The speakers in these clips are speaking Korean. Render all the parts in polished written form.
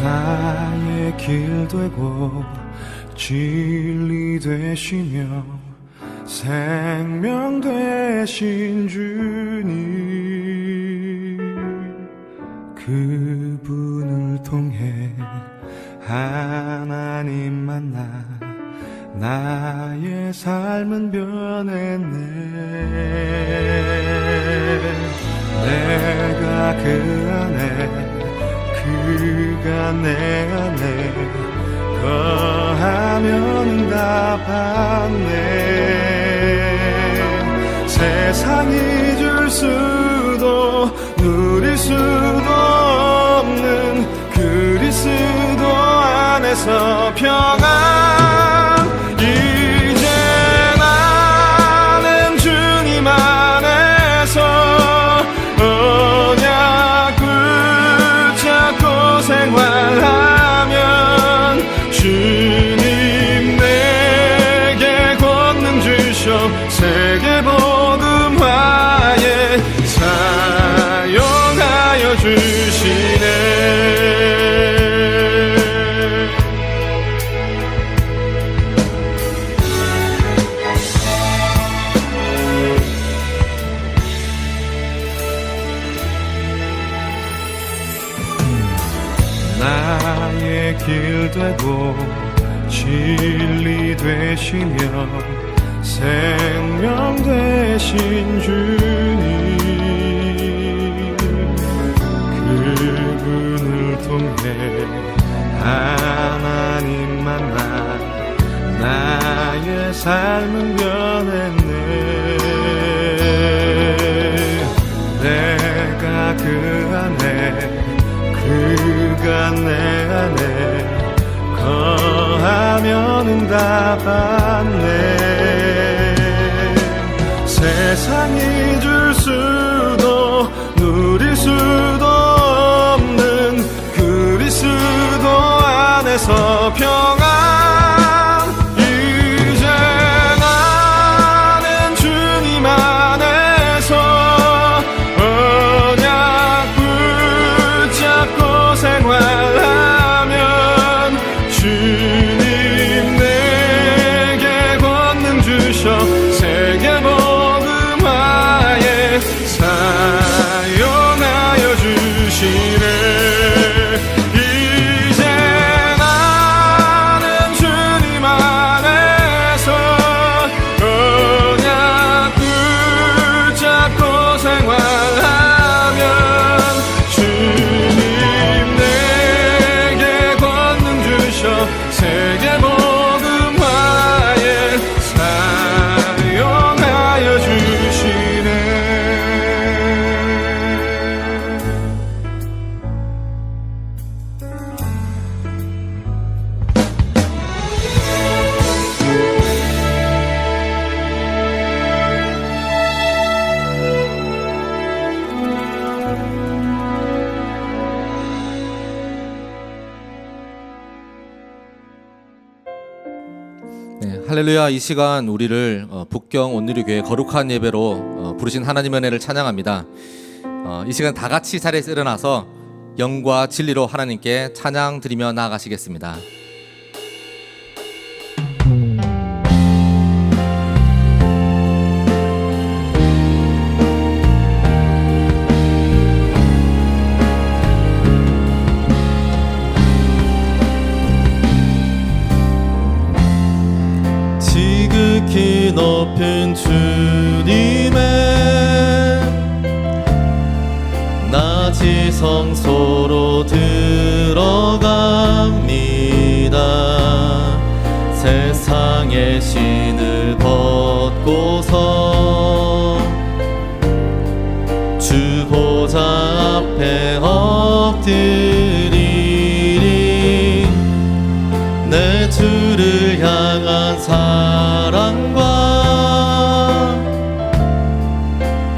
나의 길 되고 진리 되시며 생명 되신 주님, 그분을 통해 하나님 만나 나의 삶은 변했네. 내가 그 안에 그가 내 안에 거하면 응답받네. 세상이 줄 수도 누릴 수도 없는 그리스도 안에서 평안. 이제 나는 주님 안에서 언약 붙잡고 생활하면 주님 내게 권능 주셔 세계복음화에 사용하여 주시네. 나의 길 되고 진리 되시며 생명 되신 주님, 그분을 통해 하나님 만나 나의 삶은 변했네. 내가 그 안에 그가 내 안에 거하면 응답받네. 세상이 줄 수도 누릴 수도 없는 그리스도 안에서 평안. 이제 나는 주님 안에서 언약 붙잡고 생활하면 주님 내게 권능 주셔 세계복음화에 사용하여 주시네. 이제 나는 주님 안에서 언약 붙잡고 생활하면 주님 내게 권능 주셔 세계복음화에 사용하여 주시네. 네, 할렐루야. 이 시간 우리를 북경 온누리교회 거룩한 예배로 부르신 하나님의 은혜를 찬양합니다. 이 시간 다 같이 자리에서 일어나서 영과 진리로 하나님께 찬양 드리며 나아가시겠습니다. 지극히 높은 주님의 낮이 성소로 들어갑니다. 세상의 신을 벗고서 주 보좌 앞에 엎드리리. 내 주를 향한 사랑과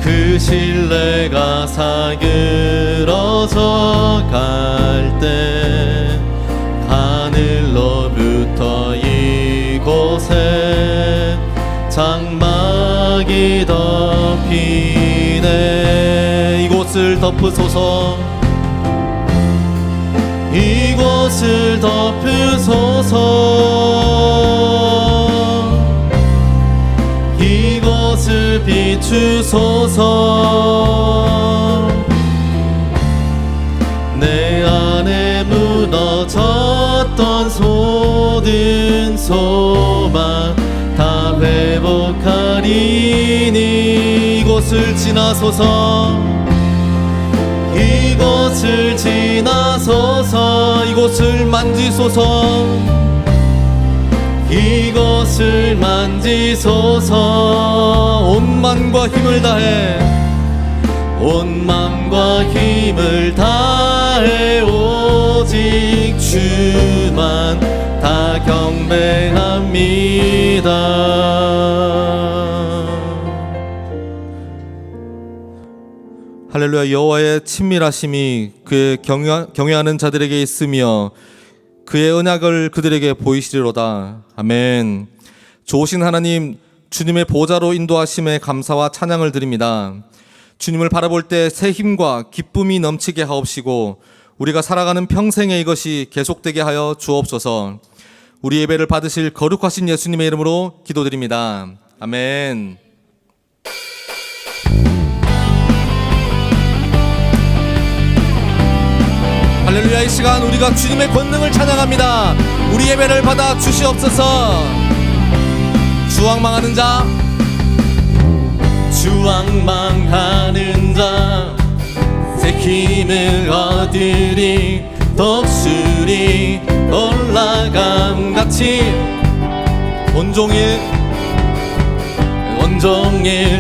그 신뢰가 사그러져 갈 때 하늘로부터 이곳에 장막이 덮이네. 이곳을 덮으소서. 이곳을 이곳을 덮으소서 이곳을 비추소서 내 안에 무너졌던 모든 소망 다 회복하리니 이곳을 지나소서 이곳을 지나소서 이곳을 만지소서 이곳을 만지소서 온 맘과 힘을 다해 온 맘과 힘을 다해 오직 주만 다 경배합니다. 할렐루야. 여호와의 친밀하심이 그의 경외하는 자들에게 있으며 그의 언약을 그들에게 보이시리로다. 아멘. 좋으신 하나님, 주님의 보좌로 인도하심에 감사와 찬양을 드립니다. 주님을 바라볼 때 새 힘과 기쁨이 넘치게 하옵시고 우리가 살아가는 평생에 이것이 계속되게 하여 주옵소서. 우리 예배를 받으실 거룩하신 예수님의 이름으로 기도드립니다. 아멘. 할렐루야. 이 시간 우리가 주님의 권능을 찬양합니다. 우리 예배를 받아 주시옵소서. 주왕망하는 자 주왕망하는 자 새 힘을 얻으리 독수리 올라감같이 온종일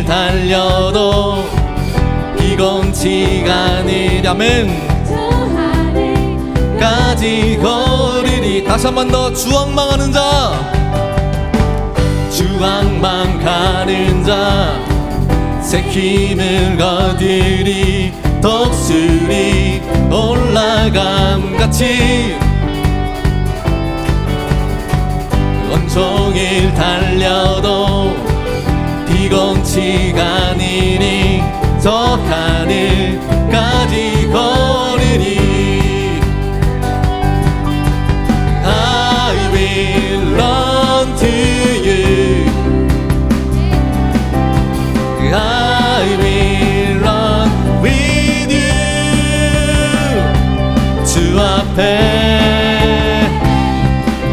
달려도 피곤치가 아니랴. 아멘. 까지 걸으리. 다시 한 번 더. 주왕망하는 자 주왕망하는 자 새 힘을 얻으리 독수리 올라감같이 온종일 달려도 피곤치가 아니니 저 하늘까지 걸으리. I will run to you. I will run with you. 주 앞에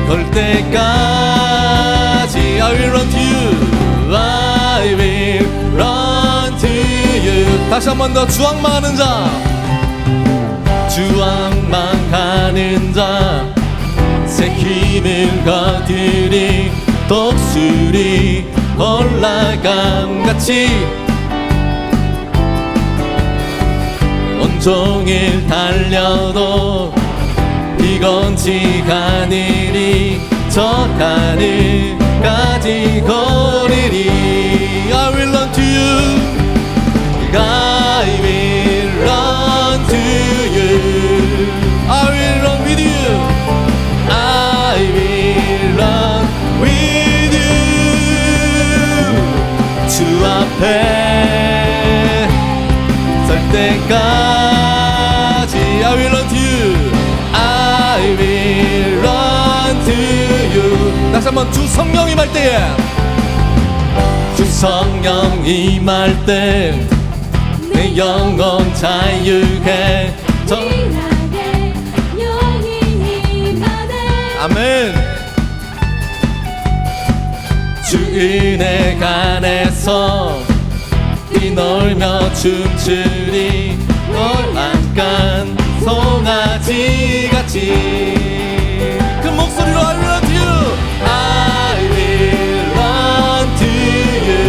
걸 때까지 I will run to you. I will run to you. 다시 한 번 더. 주왕망하는 자 주왕망하는 자 새 힘을 거두리 독수리 올라감같이 온종일 달려도 피곤치가 아니리 저 하늘까지 걸으리. I will run to you. I will run to you. I will run with you. I will run with you. 주 앞에 설 때까지 I will run to you. I will run to you. 다시 한 번. 주 성령 임할 때에 주 성령 임할 때 내 영혼 자유해 진하게 영이 임하네. 아멘. 주 은혜 안에서 뛰놀며 춤추리 놀란간 송아지같이 그 목소리로 I will run to you.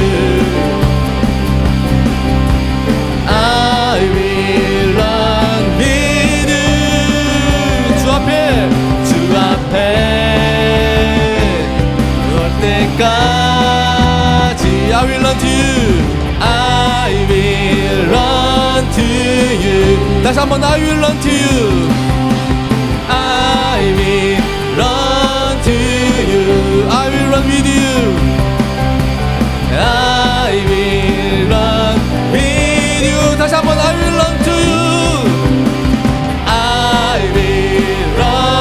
I will run to you. I will run with you. 주 앞에 주 앞에 올 때까지 I will run to you. I will run to you. 다시 한 번. I will run to you. I will run to you. I will run with you. I will run with you. 다시 한 번. I will run to you. I will run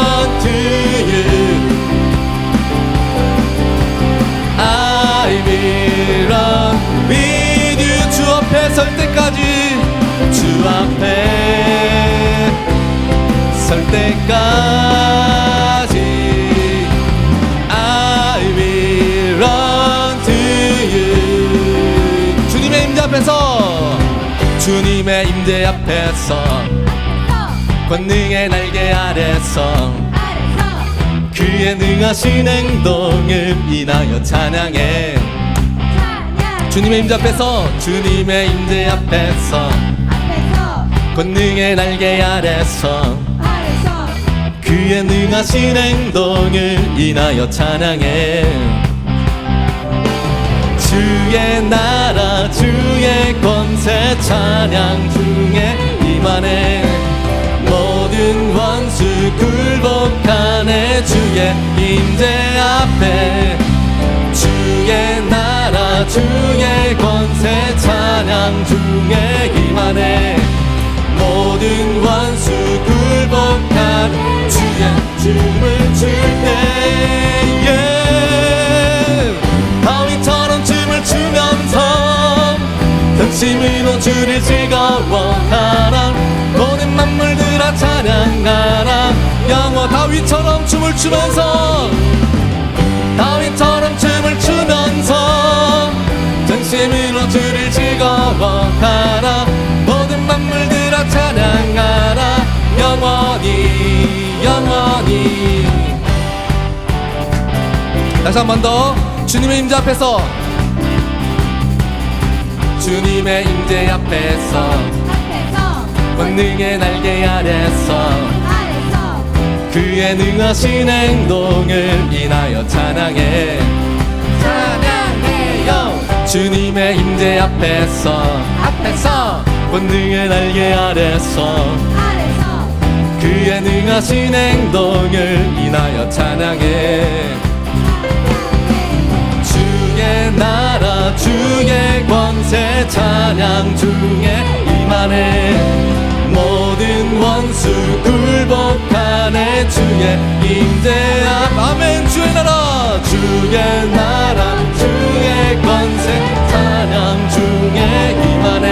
주님의 임재 앞에서 권능의 날개 아래서 그의 능하신 행동을 인하여 찬양해. 주님의 임재 앞에서 주님의 임재 앞에서 권능의 날개 아래서 그의 능하신 행동을 인하여 찬양해. 주의 나라 주의 권세 찬양 중에 임하네. 모든 원수 굴복하네. 주의 임재 앞에 주의 나라 주의 권세 찬양 중에 임하네. 모든 원수 굴복하네. 주의 춤을 출 때에 다윗처럼 춤을 추면서 전심으로 주를 즐거워하라. 모든 만물들아 찬양하라. 영원 다윗처럼 춤을 추면서 다윗처럼 춤을 추면서 전심으로 주를 즐거워하라. 모든 만물들아 찬양하라. 영원히 영원히. 다시 한 번 더. 주님의 임재 앞에서 주님의 임재 앞에서 권능의 날개 아래서 그의 능하신 행동을 인하여 찬양해. 찬양해요. 주님의 임재 앞에서 권능의 날개 아래서 그의 능하신 행동을 인하여 찬양해. 주의 나라 주의 권세 찬양 중에 임하네. 모든 원수 굴복하네. 주의 임재 앞 아멘. 주의 나라 주의 권세 찬양 중에 임하네.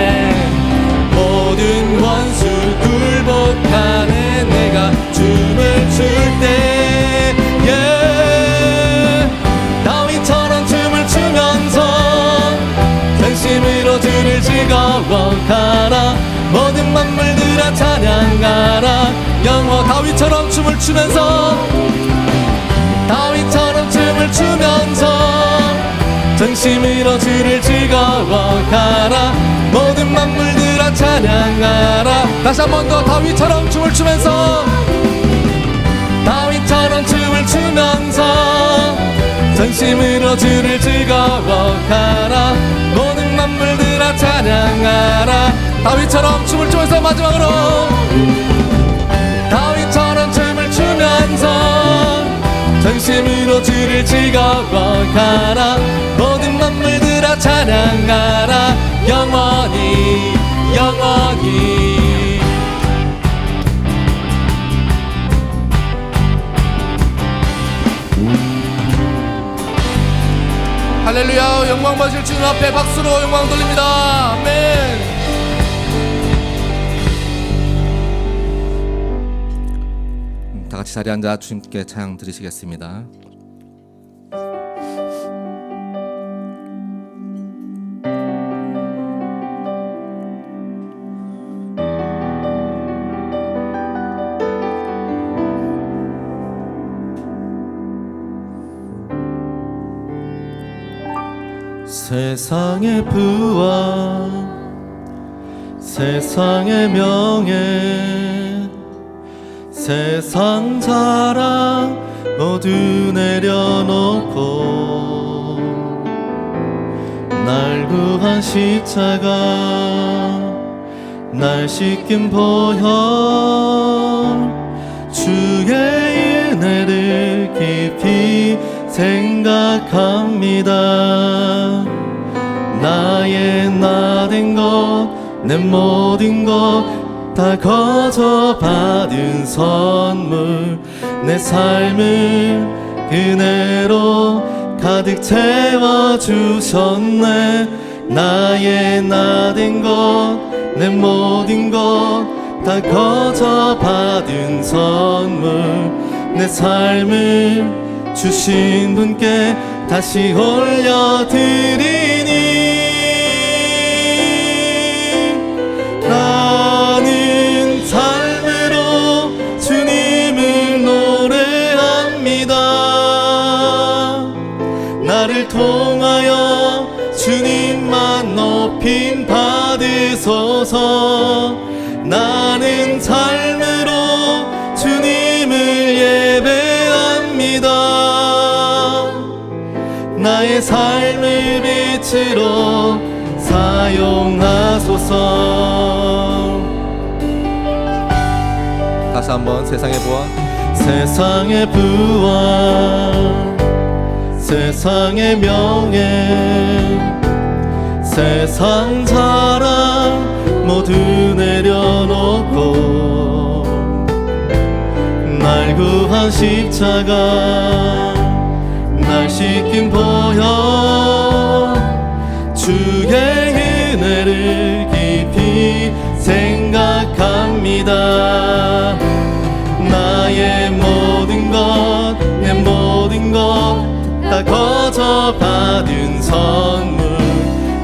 모든 원수 굴복하네. 내가 춤을 출 때에 다윗처럼 춤을 추면서 전심으로 주를 즐거워하라. 모든 만물들아 찬양하라. 영원 다윗처럼 춤을 추면서 다윗처럼 춤을 추면서 전심으로 주를 즐거워하라. 모든 만물들아 찬양하라. 다시 한 번 더. 다윗처럼 춤을 추면서 다윗처럼 춤을 추면서 전심으로 주를 즐거워하라. 모든 만물들아 찬양하라. 다윗처럼 춤을 추면서 마지막으로 다윗처럼 춤을 추면서 전심으로 주를 즐거워하라. 모든 만물들아 찬양하라. 영원히 영원히. 할렐루야. 영광 받으실 주님 앞에 박수로 영광 돌립니다. 아멘. 다 같이 자리에 앉아 주님께 찬양 드리시겠습니다. 세상의 부와 세상의 명예 세상 자랑 모두 내려놓고 날 구한 십자가 날 씻긴 보혈 주의 은혜를 깊이 생각합니다. 나의 나 된 것 내 모든 것 다 거저 받은 선물 내 삶을 은혜로 가득 채워주셨네. 나의 나 된 것 내 모든 것 다 거저 받은 선물 내 삶을 주신 분께 다시 올려드리니 빛으로 사용하소서. 다시 한번 세상의 부활. 세상의 부활, 세상의 명예, 세상 자랑 모두 내려놓고 날 구한 십자가 날 씻긴 보혈, 주의 은혜를 깊이 생각합니다. 나의 모든 것, 내 모든 것 다 거저 받은 선물,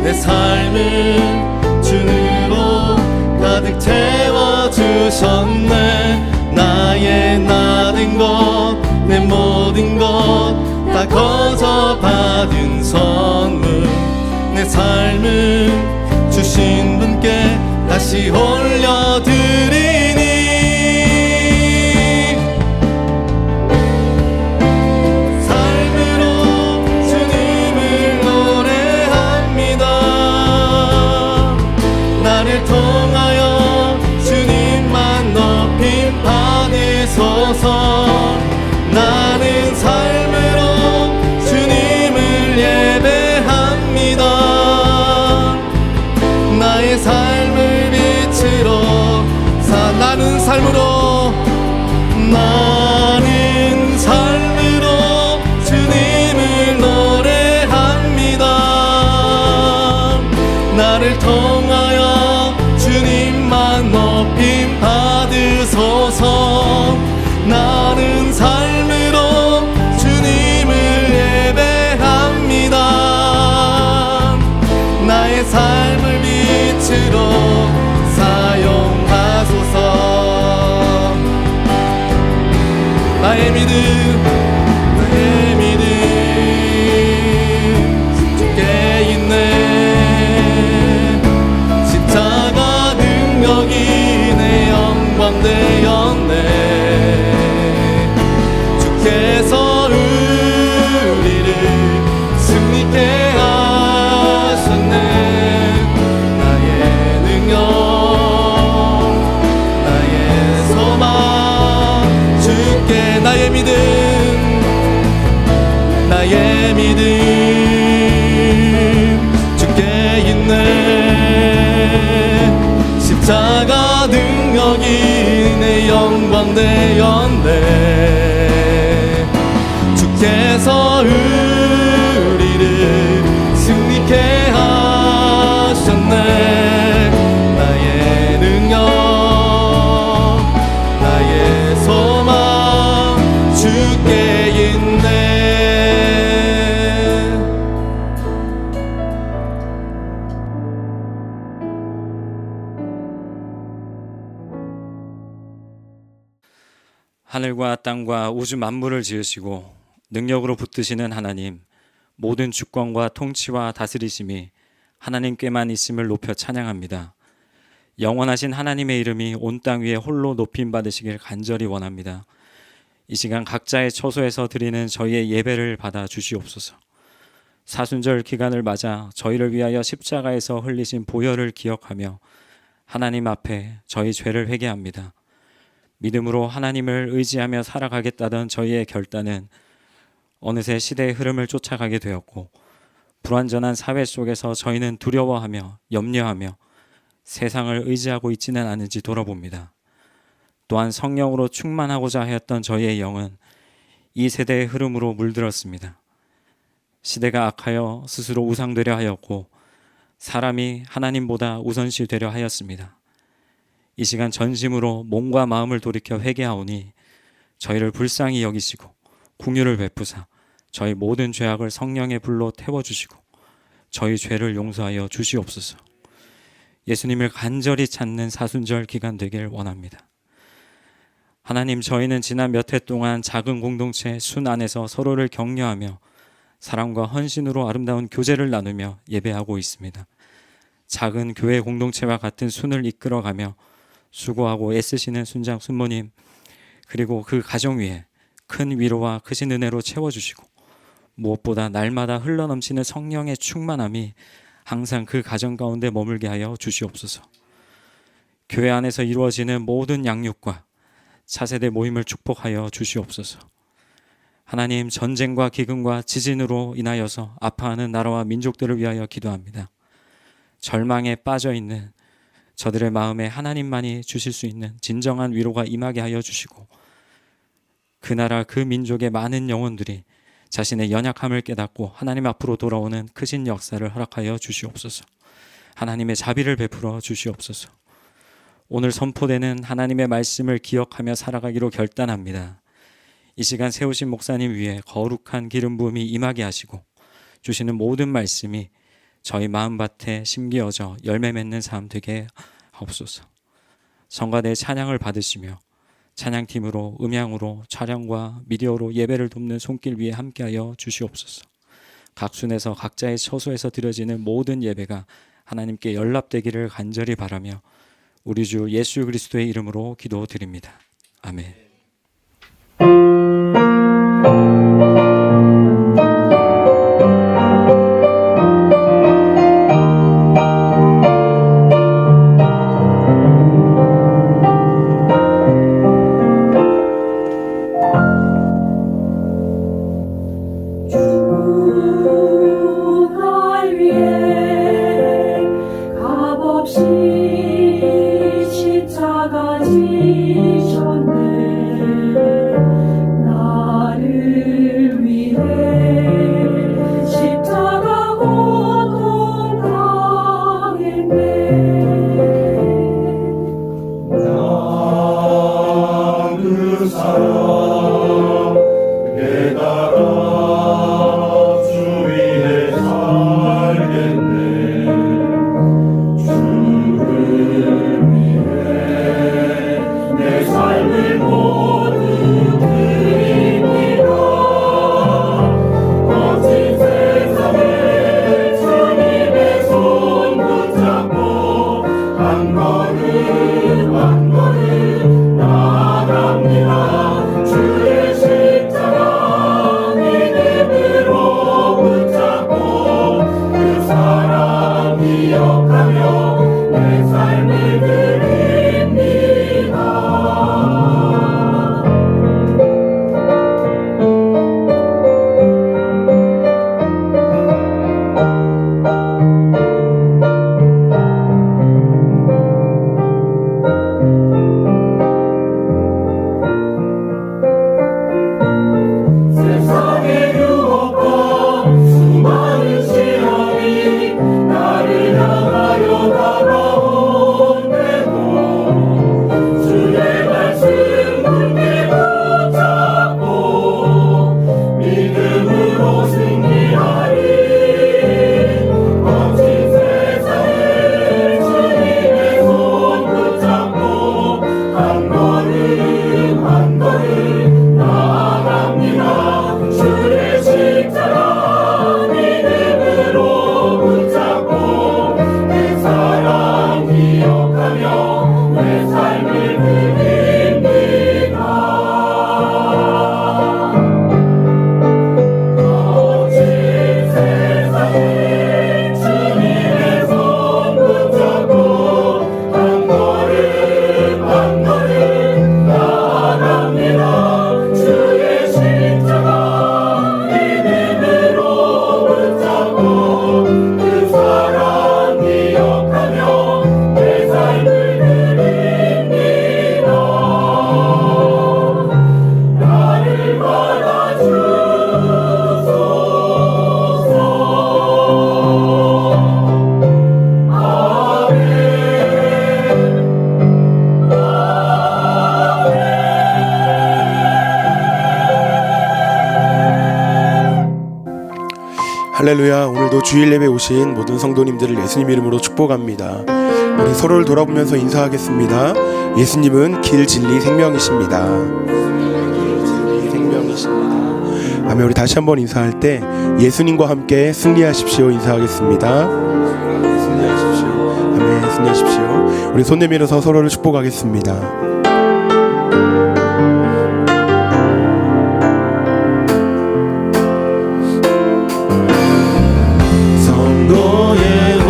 내 삶을 주로 가득 채워주셨네. 나의 나된 것, 내 모든 것 다 거저 받은 선물, 내 삶을 주신 분께 다시 올려드리니 나는 삶으로 주님을 예배합니다. 나의 삶을 빛으로 나는 삶으로 주님을 노래합니다. 나를 통하여 주님만 높임 받으소서. 나는 삶으로 주님을 예배합니다. 나의 삶을 빛으로 사용하소서. 나의 믿음, 나의 믿음 주께 있네. 십자가 능력이 내 영광 되었네. 주께서 우리를 승리케 하셨네. 나의 능력, 나의 소망 주께. 나의 믿음, 나의 믿음 주께 있네. 십자가 능력이 내 영광 되었네. 주께서 우리를 승리케 하셨네. 나의 능력, 나의 소망 주께 있네. 하늘과 땅과 우주 만물을 지으시고 능력으로 붙드시는 하나님, 모든 주권과 통치와 다스리심이 하나님께만 있음을 높여 찬양합니다. 영원하신 하나님의 이름이 온 땅 위에 홀로 높임 받으시길 간절히 원합니다. 이 시간 각자의 처소에서 드리는 저희의 예배를 받아 주시옵소서. 사순절 기간을 맞아 저희를 위하여 십자가에서 흘리신 보혈을 기억하며 하나님 앞에 저희 죄를 회개합니다. 믿음으로 하나님을 의지하며 살아가겠다던 저희의 결단은 어느새 시대의 흐름을 쫓아가게 되었고, 불완전한 사회 속에서 저희는 두려워하며 염려하며 세상을 의지하고 있지는 않은지 돌아봅니다. 또한 성령으로 충만하고자 하였던 저희의 영은 이 세대의 흐름으로 물들었습니다. 시대가 악하여 스스로 우상되려 하였고 사람이 하나님보다 우선시 되려 하였습니다. 이 시간 전심으로 몸과 마음을 돌이켜 회개하오니 저희를 불쌍히 여기시고 긍휼을 베푸사 저희 모든 죄악을 성령의 불로 태워주시고 저희 죄를 용서하여 주시옵소서. 예수님을 간절히 찾는 사순절 기간 되길 원합니다. 하나님, 저희는 지난 몇 해 동안 작은 공동체 순 안에서 서로를 격려하며 사랑과 헌신으로 아름다운 교제를 나누며 예배하고 있습니다. 작은 교회 공동체와 같은 순을 이끌어가며 수고하고 애쓰시는 순장 순모님, 그리고 그 가정 위에 큰 위로와 크신 은혜로 채워주시고 무엇보다 날마다 흘러넘치는 성령의 충만함이 항상 그 가정 가운데 머물게 하여 주시옵소서. 교회 안에서 이루어지는 모든 양육과 차세대 모임을 축복하여 주시옵소서. 하나님, 전쟁과 기근과 지진으로 인하여서 아파하는 나라와 민족들을 위하여 기도합니다. 절망에 빠져 있는 저들의 마음에 하나님만이 주실 수 있는 진정한 위로가 임하게 하여 주시고, 그 나라 그 민족의 많은 영혼들이 자신의 연약함을 깨닫고 하나님 앞으로 돌아오는 크신 역사를 허락하여 주시옵소서. 하나님의 자비를 베풀어 주시옵소서. 오늘 선포되는 하나님의 말씀을 기억하며 살아가기로 결단합니다. 이 시간 세우신 목사님 위에 거룩한 기름 부음이 임하게 하시고, 주시는 모든 말씀이 저희 마음밭에 심기어져 열매 맺는 삶 되게 하옵소서. 성가대 찬양을 받으시며 찬양팀으로 음향으로 촬영과 미디어로 예배를 돕는 손길 위에 함께하여 주시옵소서. 각 순에서 각자의 처소에서 드려지는 모든 예배가 하나님께 연락되기를 간절히 바라며 우리 주 예수 그리스도의 이름으로 기도드립니다. 아멘. 날 위해 값없이 십자가 지셨네. 나를 위해 십자가 고통 당했네. 그 사랑 깨달아 주 위에 살겠네. 주를 위해 내 삶을 모두 드립니다. 거친 세상에 주님의 손 붙잡고 한 걸음 한 걸음 나갑니다. 주의 십자가 믿음으로 붙잡고 그 사랑 기억하며 내 삶을 드립니다. 세상의 유혹과 수많은 시험이 나를 향하여 다가온대도 주의 말씀 굳게 붙잡고 믿음으로 승리하리. 거친 세상에 주님의 손 붙잡고 한 걸음 한 걸음 나아갑니다. 주의 십자가 믿음으로 붙잡고 그 사랑 기억하며 내 삶을 드립니다. 거친 세상에 주님의 손 붙잡고 한 걸음 한 걸음 나아갑니다. 주의 십자가 믿음으로 붙잡고 그 사랑 기억하며 내 삶을 드립니다. 나를 받아주소서. 아멘. 할렐루야. 오늘도 주일 예배 오신 모든 성도님들을 예수님 이름으로 축복합니다. 우리 서로를 돌아보면서 인사하겠습니다. 예수님은 길, 진리, 생명이십니다. 아멘. 우리 다시 한번 인사할 때 예수님과 함께 승리하십시오 인사하겠습니다. 승리하십시오. 아멘. 승리하십시오. 우리 손 내밀어서 서로를 축복하겠습니다.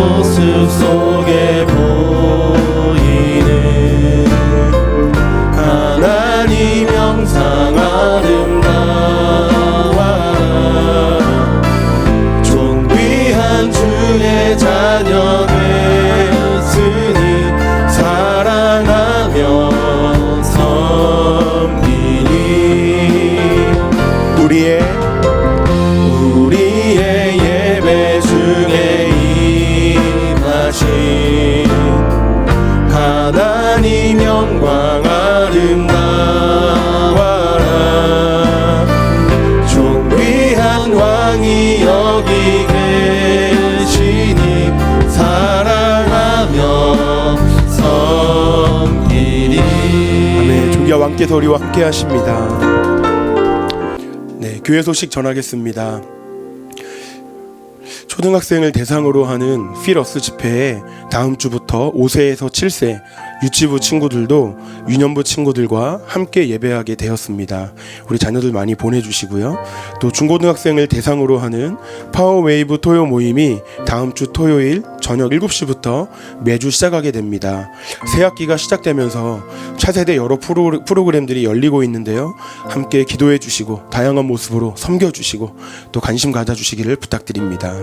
모습 속에 보이는 하나님 형상 아름다워라. 존귀한 주의 자녀 됐으니 사랑하며 섬기니 우리의 예배 중에 임하신 하나님 영광 아름다워라. 존귀한 왕이 여기 계시니 사랑하며 섬기니. 아멘. 존귀한 왕께서 우리와 함께 하십니다. 네, 교회 소식 전하겠습니다. 초등학생을 대상으로 하는 필어스 집회에 다음 주부터 5세에서 7세 유치부 친구들도 유년부 친구들과 함께 예배하게 되었습니다. 우리 자녀들 많이 보내주시고요. 또 중고등학생을 대상으로 하는 파워웨이브 토요 모임이 다음 주 토요일 저녁 7시부터 매주 시작하게 됩니다. 새 학기가 시작되면서 차세대 여러 프로그램들이 열리고 있는데요. 함께 기도해 주시고 다양한 모습으로 섬겨주시고 또 관심 가져주시기를 부탁드립니다.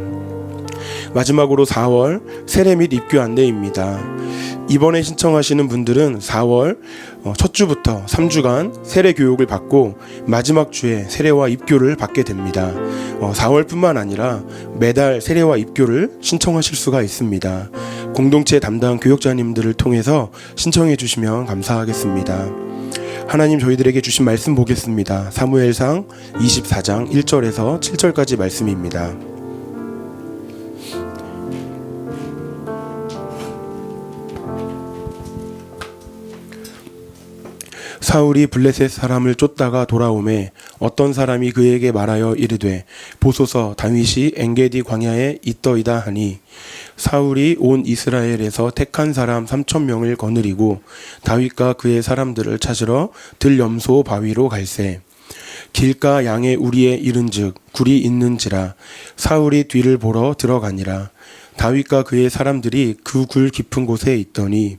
마지막으로 4월 세례 및 입교 안내입니다. 이번에 신청하시는 분들은 4월 첫 주부터 3주간 세례 교육을 받고 마지막 주에 세례와 입교를 받게 됩니다. 4월뿐만 아니라 매달 세례와 입교를 신청하실 수가 있습니다. 공동체 담당 교육자님들을 통해서 신청해 주시면 감사하겠습니다. 하나님 저희들에게 주신 말씀 보겠습니다. 사무엘상 24장 1절에서 7절까지 말씀입니다. 사울이 블레셋 사람을 쫓다가 돌아오매 어떤 사람이 그에게 말하여 이르되 보소서 다윗이 엔게디 광야에 있더이다 하니 사울이 온 이스라엘에서 택한 사람 3,000명을 거느리고 다윗과 그의 사람들을 찾으러 들염소 바위로 갈새 길가 양의 우리에 이른즉 굴이 있는지라 사울이 뒤를 보러 들어가니라. 다윗과 그의 사람들이 그 굴 깊은 곳에 있더니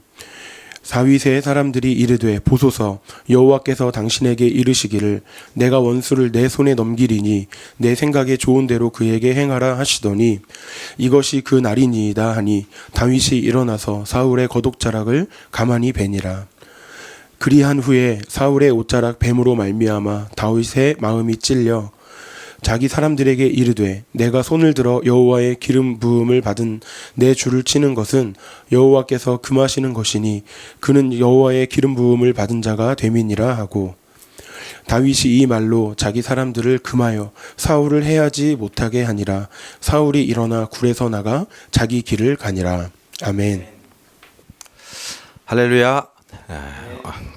다윗의 사람들이 이르되 보소서 여호와께서 당신에게 이르시기를 내가 원수를 내 손에 넘기리니 내 생각에 좋은 대로 그에게 행하라 하시더니 이것이 그 날이니이다 하니 다윗이 일어나서 사울의 겉옷자락을 가만히 베니라. 그리한 후에 사울의 옷자락 뱀으로 말미암아 다윗의 마음이 찔려 자기 사람들에게 이르되 내가 손을 들어 여호와의 기름 부음을 받은 내 주를 치는 것은 여호와께서 금하시는 것이니 그는 여호와의 기름 부음을 받은 자가 됨이니라 하고 다윗이 이 말로 자기 사람들을 금하여 사울을 해하지 못하게 하니라. 사울이 일어나 굴에서 나가 자기 길을 가니라. 아멘. 할렐루야.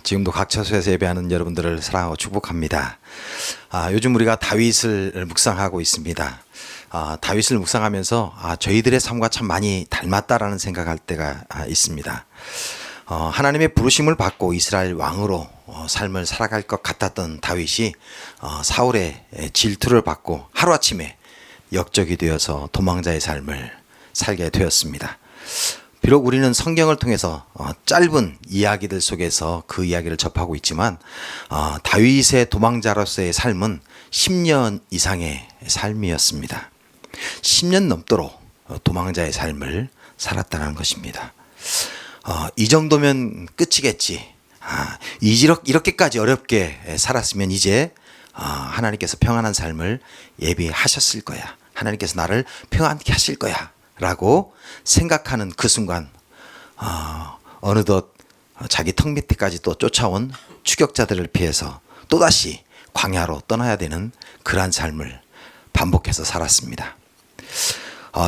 지금도 각 처소에서 예배하는 여러분들을 사랑하고 축복합니다. 요즘 우리가 다윗을 묵상하고 있습니다. 다윗을 묵상하면서 저희들의 삶과 참 많이 닮았다라는 생각할 때가 있습니다. 하나님의 부르심을 받고 이스라엘 왕으로 삶을 살아갈 것 같았던 다윗이 사울의 질투를 받고 하루아침에 역적이 되어서 도망자의 삶을 살게 되었습니다. 비록 우리는 성경을 통해서 짧은 이야기들 속에서 그 이야기를 접하고 있지만 다윗의 도망자로서의 삶은 10년 이상의 삶이었습니다. 10년 넘도록 도망자의 삶을 살았다는 것입니다. 이 정도면 끝이겠지. 이렇게까지 어렵게 살았으면 이제 하나님께서 평안한 삶을 예비하셨을 거야. 하나님께서 나를 평안케 하실 거야 라고 생각하는 그 순간 어느덧 자기 턱 밑에까지 또 쫓아온 추격자들을 피해서 또다시 광야로 떠나야 되는 그러한 삶을 반복해서 살았습니다.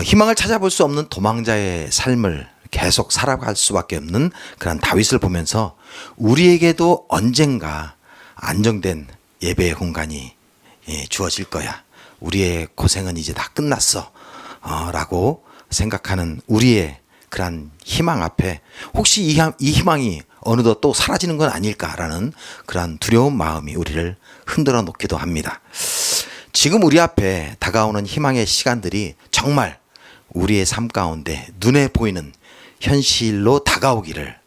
희망을 찾아볼 수 없는 도망자의 삶을 계속 살아갈 수밖에 없는 그런 다윗을 보면서 우리에게도 언젠가 안정된 예배의 공간이 주어질 거야. 우리의 고생은 이제 다 끝났어 라고 생각하는 우리의 그런 희망 앞에 혹시 이 희망이 어느덧 또 사라지는 건 아닐까라는 그런 두려운 마음이 우리를 흔들어 놓기도 합니다. 지금 우리 앞에 다가오는 희망의 시간들이 정말 우리의 삶 가운데 눈에 보이는 현실로 다가오기를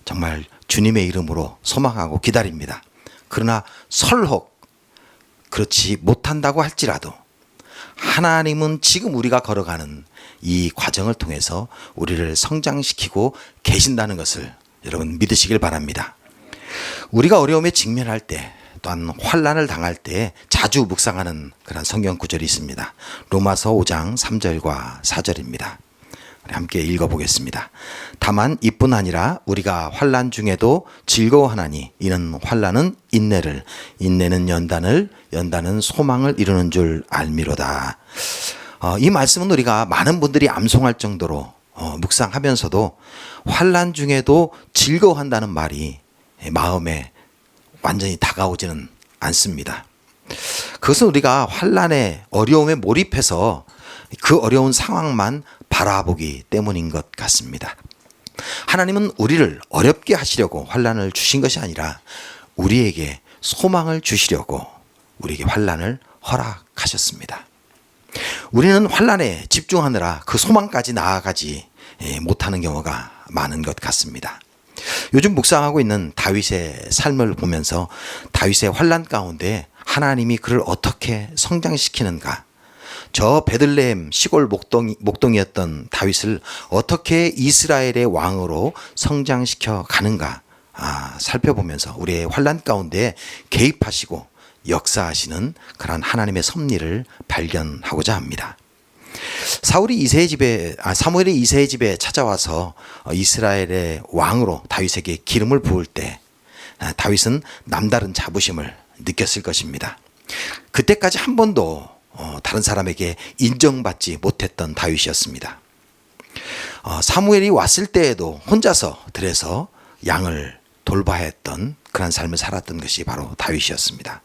정말 주님의 이름으로 소망하고 기다립니다. 그러나 설혹 그렇지 못한다고 할지라도 하나님은 지금 우리가 걸어가는 이 과정을 통해서 우리를 성장시키고 계신다는 것을 여러분 믿으시길 바랍니다. 우리가 어려움에 직면할 때 또한 환난을 당할 때 자주 묵상하는 그런 성경 구절이 있습니다. 로마서 5장 3절과 4절입니다. 우리 함께 읽어보겠습니다. 다만 이뿐 아니라 우리가 환난 중에도 즐거워하나니 이는 환난은 인내를, 인내는 연단을, 연단은 소망을 이루는 줄 알미로다. 이 말씀은 우리가 많은 분들이 암송할 정도로 묵상하면서도 환난 중에도 즐거워한다는 말이 마음에 완전히 다가오지는 않습니다. 그것은 우리가 환난의 어려움에 몰입해서 그 어려운 상황만 바라보기 때문인 것 같습니다. 하나님은 우리를 어렵게 하시려고 환난을 주신 것이 아니라 우리에게 소망을 주시려고 우리에게 환난을 허락하셨습니다. 우리는 환난에 집중하느라 그 소망까지 나아가지 못하는 경우가 많은 것 같습니다. 요즘 묵상하고 있는 다윗의 삶을 보면서 다윗의 환난 가운데 하나님이 그를 어떻게 성장시키는가, 저 베들레헴 시골 목동이었던 다윗을 어떻게 이스라엘의 왕으로 성장시켜 가는가 살펴보면서 우리의 환난 가운데 개입하시고 역사하시는 그런 하나님의 섭리를 발견하고자 합니다. 사무엘이 이새의 집에 찾아와서 이스라엘의 왕으로 다윗에게 기름을 부을 때 다윗은 남다른 자부심을 느꼈을 것입니다. 그때까지 한 번도 다른 사람에게 인정받지 못했던 다윗이었습니다. 사무엘이 왔을 때에도 혼자서 들에서 양을 돌봐야 했던 그런 삶을 살았던 것이 바로 다윗이었습니다.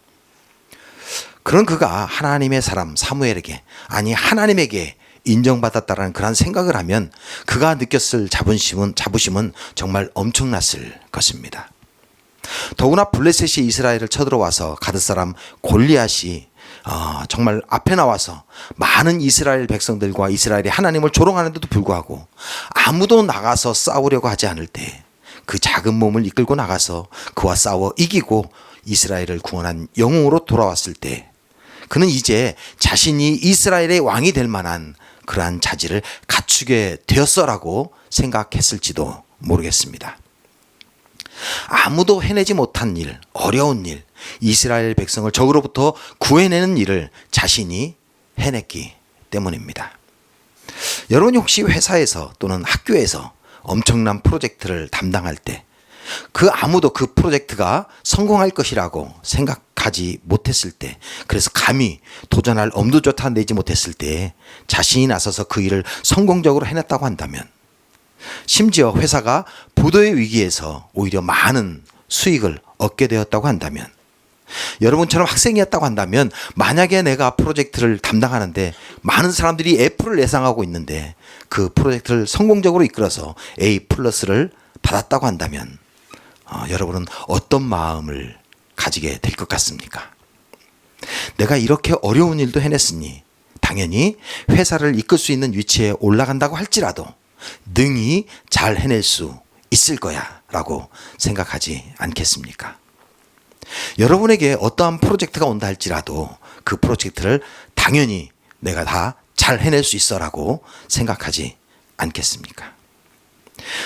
그런 그가 하나님의 사람 사무엘에게, 아니 하나님에게 인정받았다라는 그런 생각을 하면 그가 느꼈을 자부심은 정말 엄청났을 것입니다. 더구나 블레셋이 이스라엘을 쳐들어와서 가드 사람 골리앗이 정말 앞에 나와서 많은 이스라엘 백성들과 이스라엘의 하나님을 조롱하는데도 불구하고 아무도 나가서 싸우려고 하지 않을 때 그 작은 몸을 이끌고 나가서 그와 싸워 이기고 이스라엘을 구원한 영웅으로 돌아왔을 때 그는 이제 자신이 이스라엘의 왕이 될 만한 그러한 자질을 갖추게 되었어라고 생각했을지도 모르겠습니다. 아무도 해내지 못한 일, 어려운 일, 이스라엘 백성을 적으로부터 구해내는 일을 자신이 해냈기 때문입니다. 여러분이 혹시 회사에서 또는 학교에서 엄청난 프로젝트를 담당할 때 아무도 그 프로젝트가 성공할 것이라고 생각하지 못했을 때, 그래서 감히 도전할 엄두조차 내지 못했을 때 자신이 나서서 그 일을 성공적으로 해냈다고 한다면, 심지어 회사가 부도의 위기에서 오히려 많은 수익을 얻게 되었다고 한다면, 여러분처럼 학생이었다고 한다면 만약에 내가 프로젝트를 담당하는데 많은 사람들이 F를 예상하고 있는데 그 프로젝트를 성공적으로 이끌어서 A+를 받았다고 한다면 여러분은 어떤 마음을 가지게 될 것 같습니까? 내가 이렇게 어려운 일도 해냈으니 당연히 회사를 이끌 수 있는 위치에 올라간다고 할지라도 능히 잘 해낼 수 있을 거야 라고 생각하지 않겠습니까? 여러분에게 어떠한 프로젝트가 온다 할지라도 그 프로젝트를 당연히 내가 다 잘 해낼 수 있어 라고 생각하지 않겠습니까?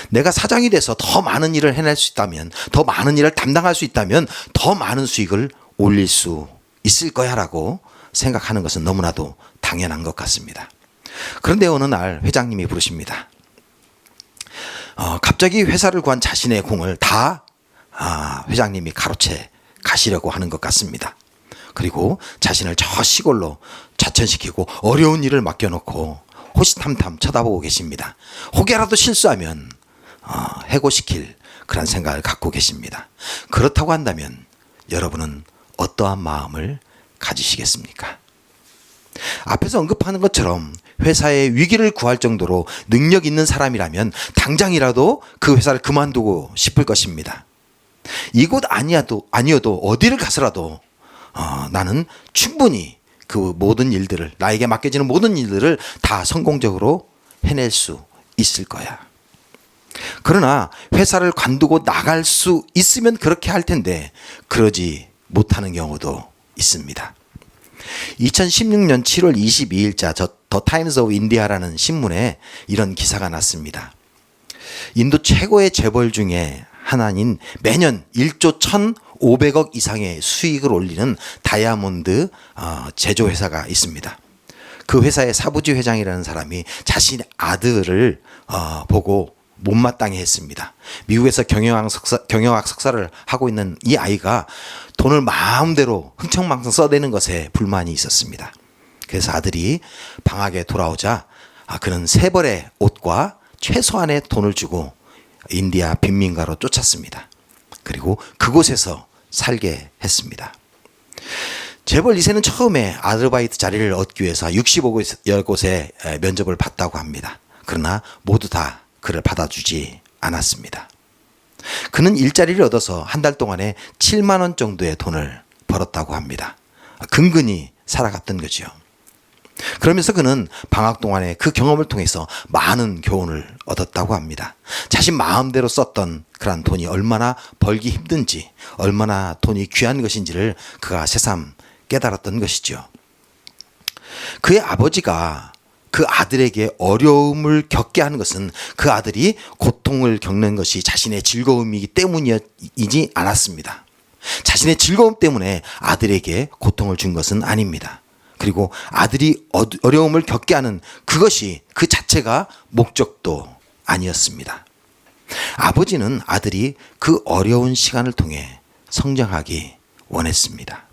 내가 사장이 돼서 더 많은 일을 해낼 수 있다면, 더 많은 일을 담당할 수 있다면 더 많은 수익을 올릴 수 있을 거야 라고 생각하는 것은 너무나도 당연한 것 같습니다. 그런데 어느 날 회장님이 부르십니다. 갑자기 회사를 구한 자신의 공을 다 회장님이 가로채 가시려고 하는 것 같습니다. 그리고 자신을 저 시골로 자천시키고 어려운 일을 맡겨놓고 호시탐탐 쳐다보고 계십니다. 혹여라도 실수하면 해고시킬 그런 생각을 갖고 계십니다. 그렇다고 한다면 여러분은 어떠한 마음을 가지시겠습니까? 앞에서 언급하는 것처럼 회사의 위기를 구할 정도로 능력 있는 사람이라면 당장이라도 그 회사를 그만두고 싶을 것입니다. 이곳 아니어도 어디를 가서라도 나는 충분히 그 모든 일들을, 나에게 맡겨지는 모든 일들을 다 성공적으로 해낼 수 있을 거야. 그러나 회사를 관두고 나갈 수 있으면 그렇게 할 텐데 그러지 못하는 경우도 있습니다. 2016년 7월 22일자 더 타임스 오브 인디아라는 신문에 이런 기사가 났습니다. 인도 최고의 재벌 중에 하나인 매년 1조 1,500억 이상의 수익을 올리는 다이아몬드 제조회사가 있습니다. 그 회사의 사부지 회장이라는 사람이 자신의 아들을 보고 못마땅해 했습니다. 미국에서 경영학 석사를 하고 있는 이 아이가 돈을 마음대로 흥청망청 써대는 것에 불만이 있었습니다. 그래서 아들이 방학에 돌아오자 그는 세 벌의 옷과 최소한의 돈을 주고 인디아 빈민가로 쫓았습니다. 그리고 그곳에서 살게 했습니다. 재벌 2세는 처음에 아르바이트 자리를 얻기 위해서 65여 곳에 면접을 봤다고 합니다. 그러나 모두 다 그를 받아주지 않았습니다. 그는 일자리를 얻어서 한 달 동안에 7만 원 정도의 돈을 벌었다고 합니다. 근근히 살아갔던 거죠. 그러면서 그는 방학 동안에 그 경험을 통해서 많은 교훈을 얻었다고 합니다. 자신 마음대로 썼던 그런 돈이 얼마나 벌기 힘든지, 얼마나 돈이 귀한 것인지를 그가 새삼 깨달았던 것이죠. 그의 아버지가 그 아들에게 어려움을 겪게 하는 것은 그 아들이 고통을 겪는 것이 자신의 즐거움이기 때문이지 않았습니다. 자신의 즐거움 때문에 아들에게 고통을 준 것은 아닙니다. 그리고 아들이 어려움을 겪게 하는 그것이 그 자체가 목적도 아니었습니다. 아버지는 아들이 그 어려운 시간을 통해 성장하기 원했습니다.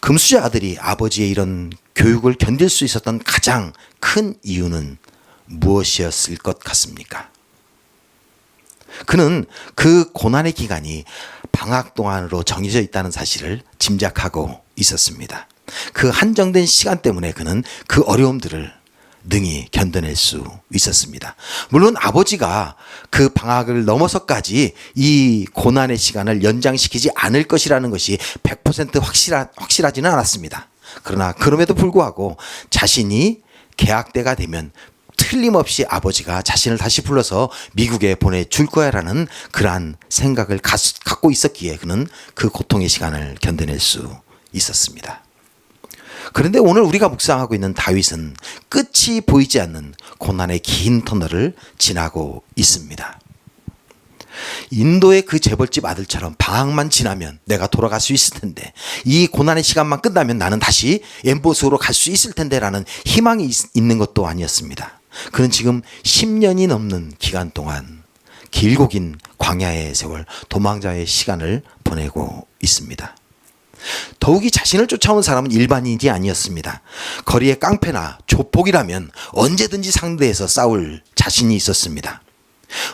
금수저 아들이 아버지의 이런 교육을 견딜 수 있었던 가장 큰 이유는 무엇이었을 것 같습니까? 그는 그 고난의 기간이 방학 동안으로 정해져 있다는 사실을 짐작하고 있었습니다. 그 한정된 시간 때문에 그는 그 어려움들을 능히 견뎌낼 수 있었습니다. 물론 아버지가 그 방학을 넘어서까지 이 고난의 시간을 연장시키지 않을 것이라는 것이 100% 확실하지는 않았습니다. 그러나 그럼에도 불구하고 자신이 개학 때가 되면 틀림없이 아버지가 자신을 다시 불러서 미국에 보내줄 거야라는 그러한 생각을 갖고 있었기에 그는 그 고통의 시간을 견뎌낼 수 있었습니다. 그런데 오늘 우리가 묵상하고 있는 다윗은 끝이 보이지 않는 고난의 긴 터널을 지나고 있습니다. 인도의 그 재벌집 아들처럼 방학만 지나면 내가 돌아갈 수 있을 텐데, 이 고난의 시간만 끝나면 나는 다시 엠보스로 갈 수 있을 텐데라는 희망이 있는 것도 아니었습니다. 그는 지금 10년이 넘는 기간 동안 길고 긴 광야의 세월, 도망자의 시간을 보내고 있습니다. 더욱이 자신을 쫓아온 사람은 일반인이 아니었습니다. 거리의 깡패나 조폭이라면 언제든지 상대해서 싸울 자신이 있었습니다.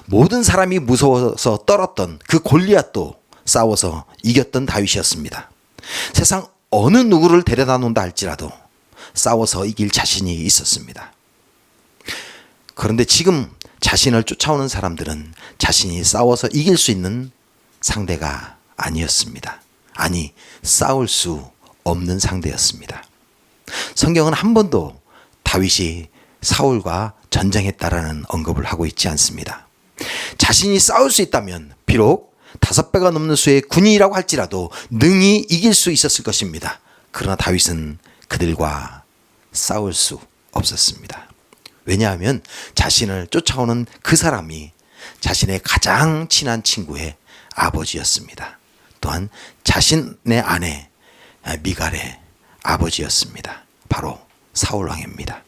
모든 사람이 무서워서 떨었던 그 골리앗도 싸워서 이겼던 다윗이었습니다. 세상 어느 누구를 데려다 놓는다 할지라도 싸워서 이길 자신이 있었습니다. 그런데 지금 자신을 쫓아오는 사람들은 자신이 싸워서 이길 수 있는 상대가 아니었습니다. 아니, 싸울 수 없는 상대였습니다. 성경은 한 번도 다윗이 사울과 전쟁했다라는 언급을 하고 있지 않습니다. 자신이 싸울 수 있다면 비록 5배가 넘는 수의 군인이라고 할지라도 능히 이길 수 있었을 것입니다. 그러나 다윗은 그들과 싸울 수 없었습니다. 왜냐하면 자신을 쫓아오는 그 사람이 자신의 가장 친한 친구의 아버지였습니다. 또한 자신의 아내 미갈의 아버지였습니다. 바로 사울왕입니다.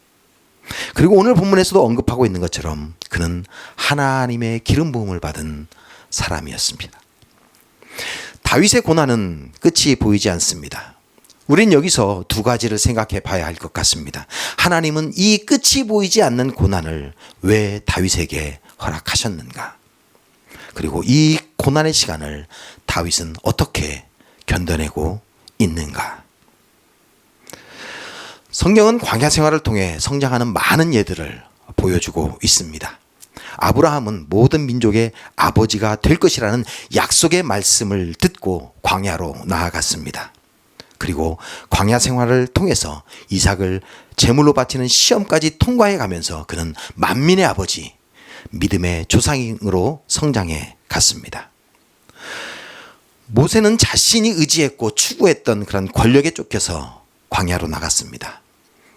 그리고 오늘 본문에서도 언급하고 있는 것처럼 그는 하나님의 기름 부음을 받은 사람이었습니다. 다윗의 고난은 끝이 보이지 않습니다. 우린 여기서 두 가지를 생각해 봐야 할 것 같습니다. 하나님은 이 끝이 보이지 않는 고난을 왜 다윗에게 허락하셨는가? 그리고 이 고난의 시간을 다윗은 어떻게 견뎌내고 있는가? 성경은 광야 생활을 통해 성장하는 많은 예들을 보여주고 있습니다. 아브라함은 모든 민족의 아버지가 될 것이라는 약속의 말씀을 듣고 광야로 나아갔습니다. 그리고 광야 생활을 통해서 이삭을 제물로 바치는 시험까지 통과해 가면서 그는 만민의 아버지, 믿음의 조상으로 성장해 갔습니다. 모세는 자신이 의지했고 추구했던 그런 권력에 쫓겨서 광야로 나갔습니다.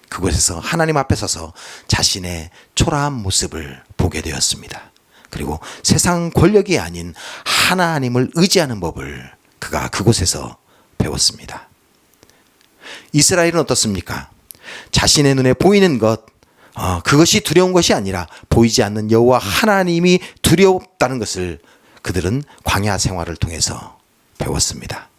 그곳에서 하나님 앞에 서서 자신의 초라한 모습을 보게 되었습니다. 그리고 세상 권력이 아닌 하나님을 의지하는 법을 그가 그곳에서 배웠습니다. 이스라엘은 어떻습니까? 자신의 눈에 보이는 것, 그것이 두려운 것이 아니라 보이지 않는 여호와 하나님이 두렵다는 것을 그들은 광야 생활을 통해서 배웠습니다.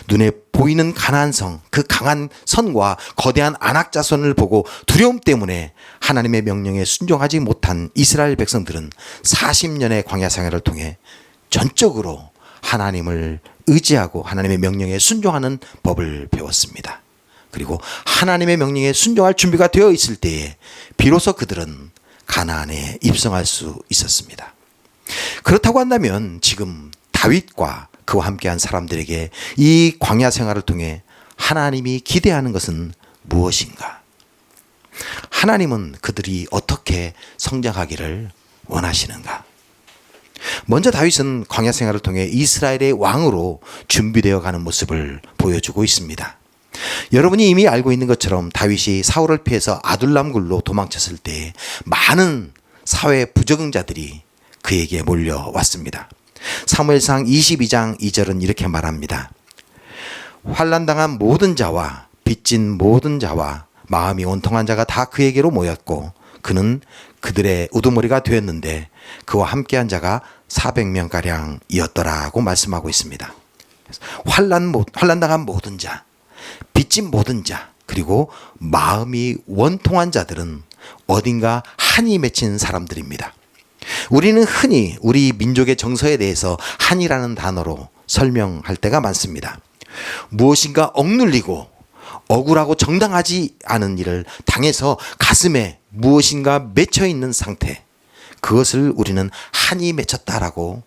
눈에 보이는 가나안 성, 그 강한 선과 거대한 아낙 자손을 보고 두려움 때문에 하나님의 명령에 순종하지 못한 이스라엘 백성들은 40년의 광야 생활을 통해 전적으로 하나님을 의지하고 하나님의 명령에 순종하는 법을 배웠습니다. 그리고 하나님의 명령에 순종할 준비가 되어 있을 때에 비로소 그들은 가나안에 입성할 수 있었습니다. 그렇다고 한다면 지금 다윗과 그와 함께한 사람들에게 이 광야 생활을 통해 하나님이 기대하는 것은 무엇인가? 하나님은 그들이 어떻게 성장하기를 원하시는가? 먼저 다윗은 광야 생활을 통해 이스라엘의 왕으로 준비되어 가는 모습을 보여주고 있습니다. 여러분이 이미 알고 있는 것처럼 다윗이 사울을 피해서 아둘람 굴로 도망쳤을 때 많은 사회 부적응자들이 그에게 몰려왔습니다. 사무엘상 22장 2절은 이렇게 말합니다. 환난당한 모든 자와 빚진 모든 자와 마음이 온통한 자가 다 그에게로 모였고 그는 그들의 우두머리가 되었는데 그와 함께한 자가 400명가량이었더라고 말씀하고 있습니다. 환난당한 모든 자, 빚진 모든 자, 그리고 마음이 원통한 자들은 어딘가 한이 맺힌 사람들입니다. 우리는 흔히 우리 민족의 정서에 대해서 한이라는 단어로 설명할 때가 많습니다. 무엇인가 억눌리고 억울하고 정당하지 않은 일을 당해서 가슴에 무엇인가 맺혀 있는 상태, 그것을 우리는 한이 맺혔다라고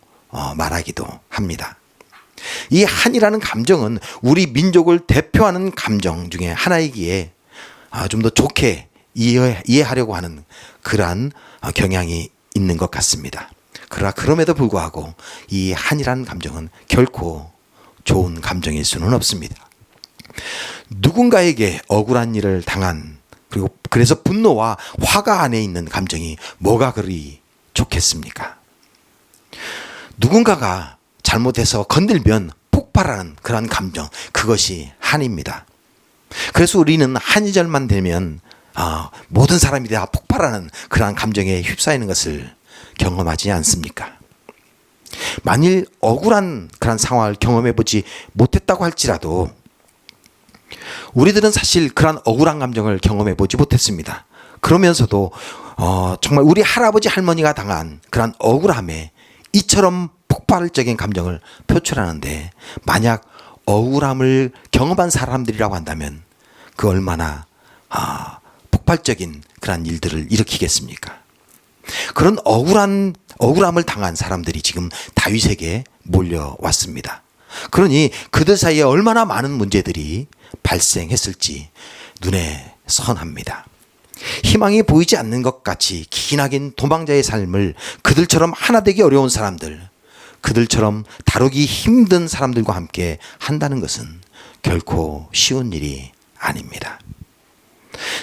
말하기도 합니다. 이 한이라는 감정은 우리 민족을 대표하는 감정 중에 하나이기에 좀 더 좋게 이해하려고 하는 그러한 경향이 있는 것 같습니다. 그러나 그럼에도 불구하고 이 한이라는 감정은 결코 좋은 감정일 수는 없습니다. 누군가에게 억울한 일을 당한, 그리고 그래서 분노와 화가 안에 있는 감정이 뭐가 그리 좋겠습니까? 누군가가 잘못해서 건들면 폭발하는 그런 감정, 그것이 한입니다. 그래서 우리는 한이절만 되면 모든 사람이 다 폭발하는 그러한 감정에 휩싸이는 것을 경험하지 않습니까? 만일 억울한 그런 상황을 경험해보지 못했다고 할지라도 우리들은 사실 그런 억울한 감정을 경험해보지 못했습니다. 그러면서도 정말 우리 할아버지 할머니가 당한 그런 억울함에 이처럼 폭발적인 감정을 표출하는데, 만약 억울함을 경험한 사람들이라고 한다면 그 얼마나 폭발적인 그런 일들을 일으키겠습니까? 그런 억울함을 당한 사람들이 지금 다윗에게 몰려왔습니다. 그러니 그들 사이에 얼마나 많은 문제들이 발생했을지 눈에 선합니다. 희망이 보이지 않는 것 같이 기나긴 도망자의 삶을 그들처럼 하나 되기 어려운 사람들, 그들처럼 다루기 힘든 사람들과 함께 한다는 것은 결코 쉬운 일이 아닙니다.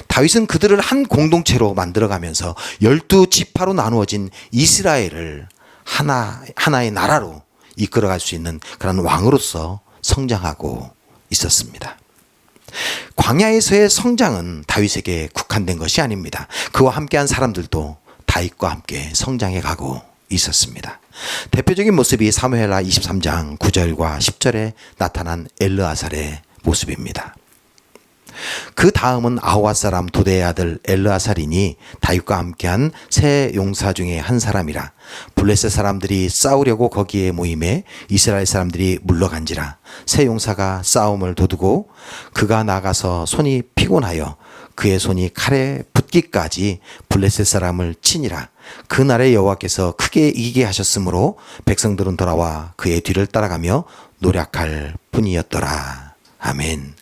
다윗은 그들을 한 공동체로 만들어가면서 12지파로 나누어진 이스라엘을 하나의 나라로 이끌어갈 수 있는 그런 왕으로서 성장하고 있었습니다. 광야에서의 성장은 다윗에게 국한된 것이 아닙니다. 그와 함께한 사람들도 다윗과 함께 성장해 가고 있었습니다. 대표적인 모습이 사무엘하 23장 9절과 10절에 나타난 엘르아살의 모습입니다. 그 다음은 아호와 사람 도대의 아들 엘르아살이니 다윗과 함께한 세 용사 중에 한 사람이라. 블레셋 사람들이 싸우려고 거기에 모임에 이스라엘 사람들이 물러간지라. 세 용사가 싸움을 도두고 그가 나가서 손이 피곤하여 그의 손이 칼에 붙기까지 블레셋 사람을 치니라. 그날에 여호와께서 크게 이기게 하셨으므로 백성들은 돌아와 그의 뒤를 따라가며 노력할 뿐이었더라. 아멘.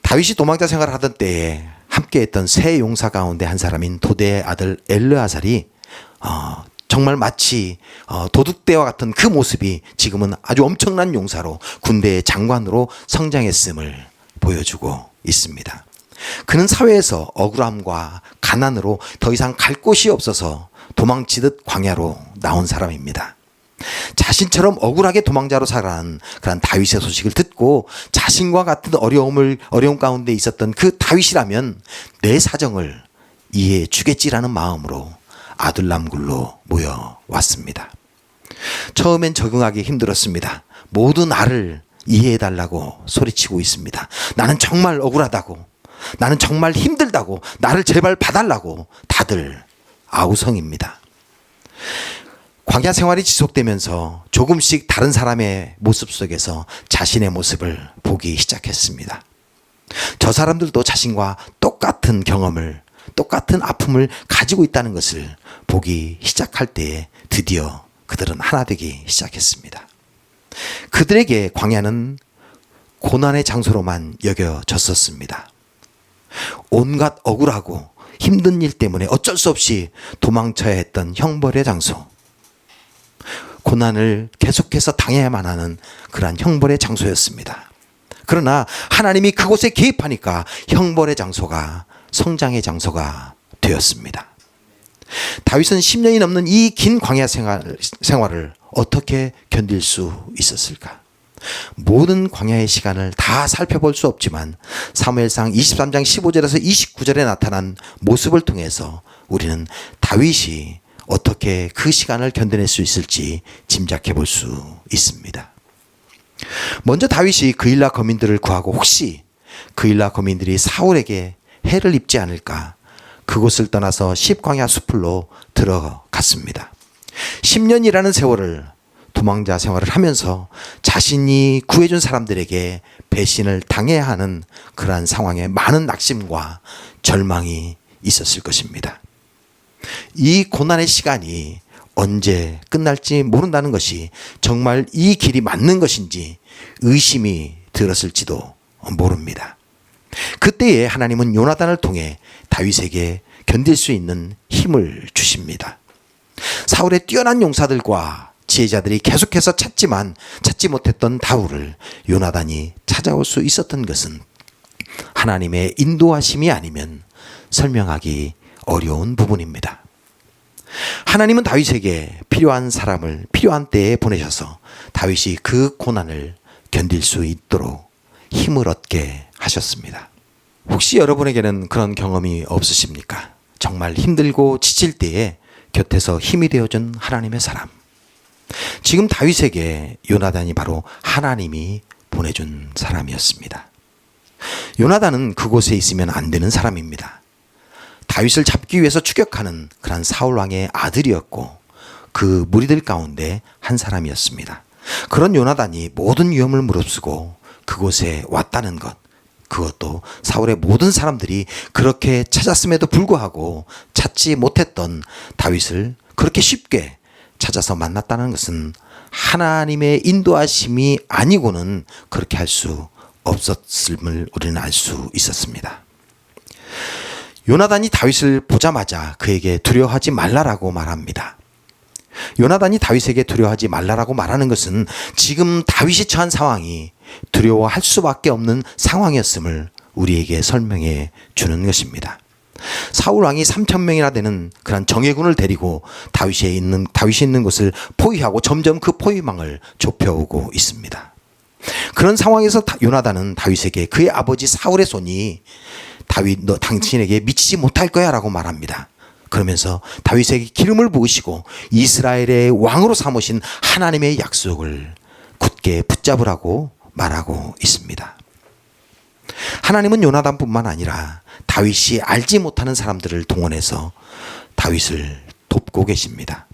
다윗이 도망자 생활을 하던 때에 함께했던 세 용사 가운데 한 사람인 도대의 아들 엘르아살이 정말 마치 도둑대와 같은 그 모습이 지금은 아주 엄청난 용사로 군대의 장관으로 성장했음을 보여주고 있습니다. 그는 사회에서 억울함과 가난으로 더 이상 갈 곳이 없어서 도망치듯 광야로 나온 사람입니다. 자신처럼 억울하게 도망자로 살아가는 그런 다윗의 소식을 듣고 자신과 같은 어려움 가운데 있었던 그 다윗이라면 내 사정을 이해해 주겠지라는 마음으로 아둘람굴로 모여왔습니다. 처음엔 적응하기 힘들었습니다. 모두 나를 이해해달라고 소리치고 있습니다. 나는 정말 억울하다고, 나는 정말 힘들다고, 나를 제발 봐달라고 다들 아우성입니다. 광야 생활이 지속되면서 조금씩 다른 사람의 모습 속에서 자신의 모습을 보기 시작했습니다. 저 사람들도 자신과 똑같은 경험을, 똑같은 아픔을 가지고 있다는 것을 보기 시작할 때에 드디어 그들은 하나 되기 시작했습니다. 그들에게 광야는 고난의 장소로만 여겨졌었습니다. 온갖 억울하고 힘든 일 때문에 어쩔 수 없이 도망쳐야 했던 형벌의 장소, 고난을 계속해서 당해야만 하는 그러한 형벌의 장소였습니다. 그러나 하나님이 그곳에 개입하니까 형벌의 장소가 성장의 장소가 되었습니다. 다윗은 10년이 넘는 이 긴 광야 생활을 어떻게 견딜 수 있었을까? 모든 광야의 시간을 다 살펴볼 수 없지만 사무엘상 23장 15절에서 29절에 나타난 모습을 통해서 우리는 다윗이 어떻게 그 시간을 견뎌낼 수 있을지 짐작해 볼 수 있습니다. 먼저 다윗이 그일라 거민들을 구하고 혹시 그일라 거민들이 사울에게 해를 입지 않을까 그곳을 떠나서 십광야 수풀로 들어갔습니다. 10년이라는 세월을 도망자 생활을 하면서 자신이 구해준 사람들에게 배신을 당해야 하는 그러한 상황에 많은 낙심과 절망이 있었을 것입니다. 이 고난의 시간이 언제 끝날지 모른다는 것이 정말 이 길이 맞는 것인지 의심이 들었을지도 모릅니다. 그때에 하나님은 요나단을 통해 다윗에게 견딜 수 있는 힘을 주십니다. 사울의 뛰어난 용사들과 지혜자들이 계속해서 찾지만 찾지 못했던 다윗을 요나단이 찾아올 수 있었던 것은 하나님의 인도하심이 아니면 설명하기 어려운 부분입니다. 하나님은 다윗에게 필요한 사람을 필요한 때에 보내셔서 다윗이 그 고난을 견딜 수 있도록 힘을 얻게 하셨습니다. 혹시 여러분에게는 그런 경험이 없으십니까? 정말 힘들고 지칠 때에 곁에서 힘이 되어준 하나님의 사람. 지금 다윗에게 요나단이 바로 하나님이 보내준 사람이었습니다. 요나단은 그곳에 있으면 안 되는 사람입니다. 다윗을 잡기 위해서 추격하는 그런 사울 왕의 아들이었고 그 무리들 가운데 한 사람이었습니다. 그런 요나단이 모든 위험을 무릅쓰고 그곳에 왔다는 것, 그것도 사울의 모든 사람들이 그렇게 찾았음에도 불구하고 찾지 못했던 다윗을 그렇게 쉽게 찾아서 만났다는 것은 하나님의 인도하심이 아니고는 그렇게 할 수 없었음을 우리는 알 수 있었습니다. 요나단이 다윗을 보자마자 그에게 두려워하지 말라라고 말합니다. 요나단이 다윗에게 두려워하지 말라라고 말하는 것은 지금 다윗이 처한 상황이 두려워할 수밖에 없는 상황이었음을 우리에게 설명해 주는 것입니다. 사울 왕이 3,000명이나 되는 그런 정예군을 데리고 다윗이 있는 곳을 포위하고 점점 그 포위망을 좁혀오고 있습니다. 그런 상황에서 요나단은 다윗에게 그의 아버지 사울의 손이 다윗 너 당신에게 미치지 못할 거야 라고 말합니다. 그러면서 다윗에게 기름을 부으시고 이스라엘의 왕으로 삼으신 하나님의 약속을 굳게 붙잡으라고 말하고 있습니다. 하나님은 요나단뿐만 아니라 다윗이 알지 못하는 사람들을 동원해서 다윗을 돕고 계십니다.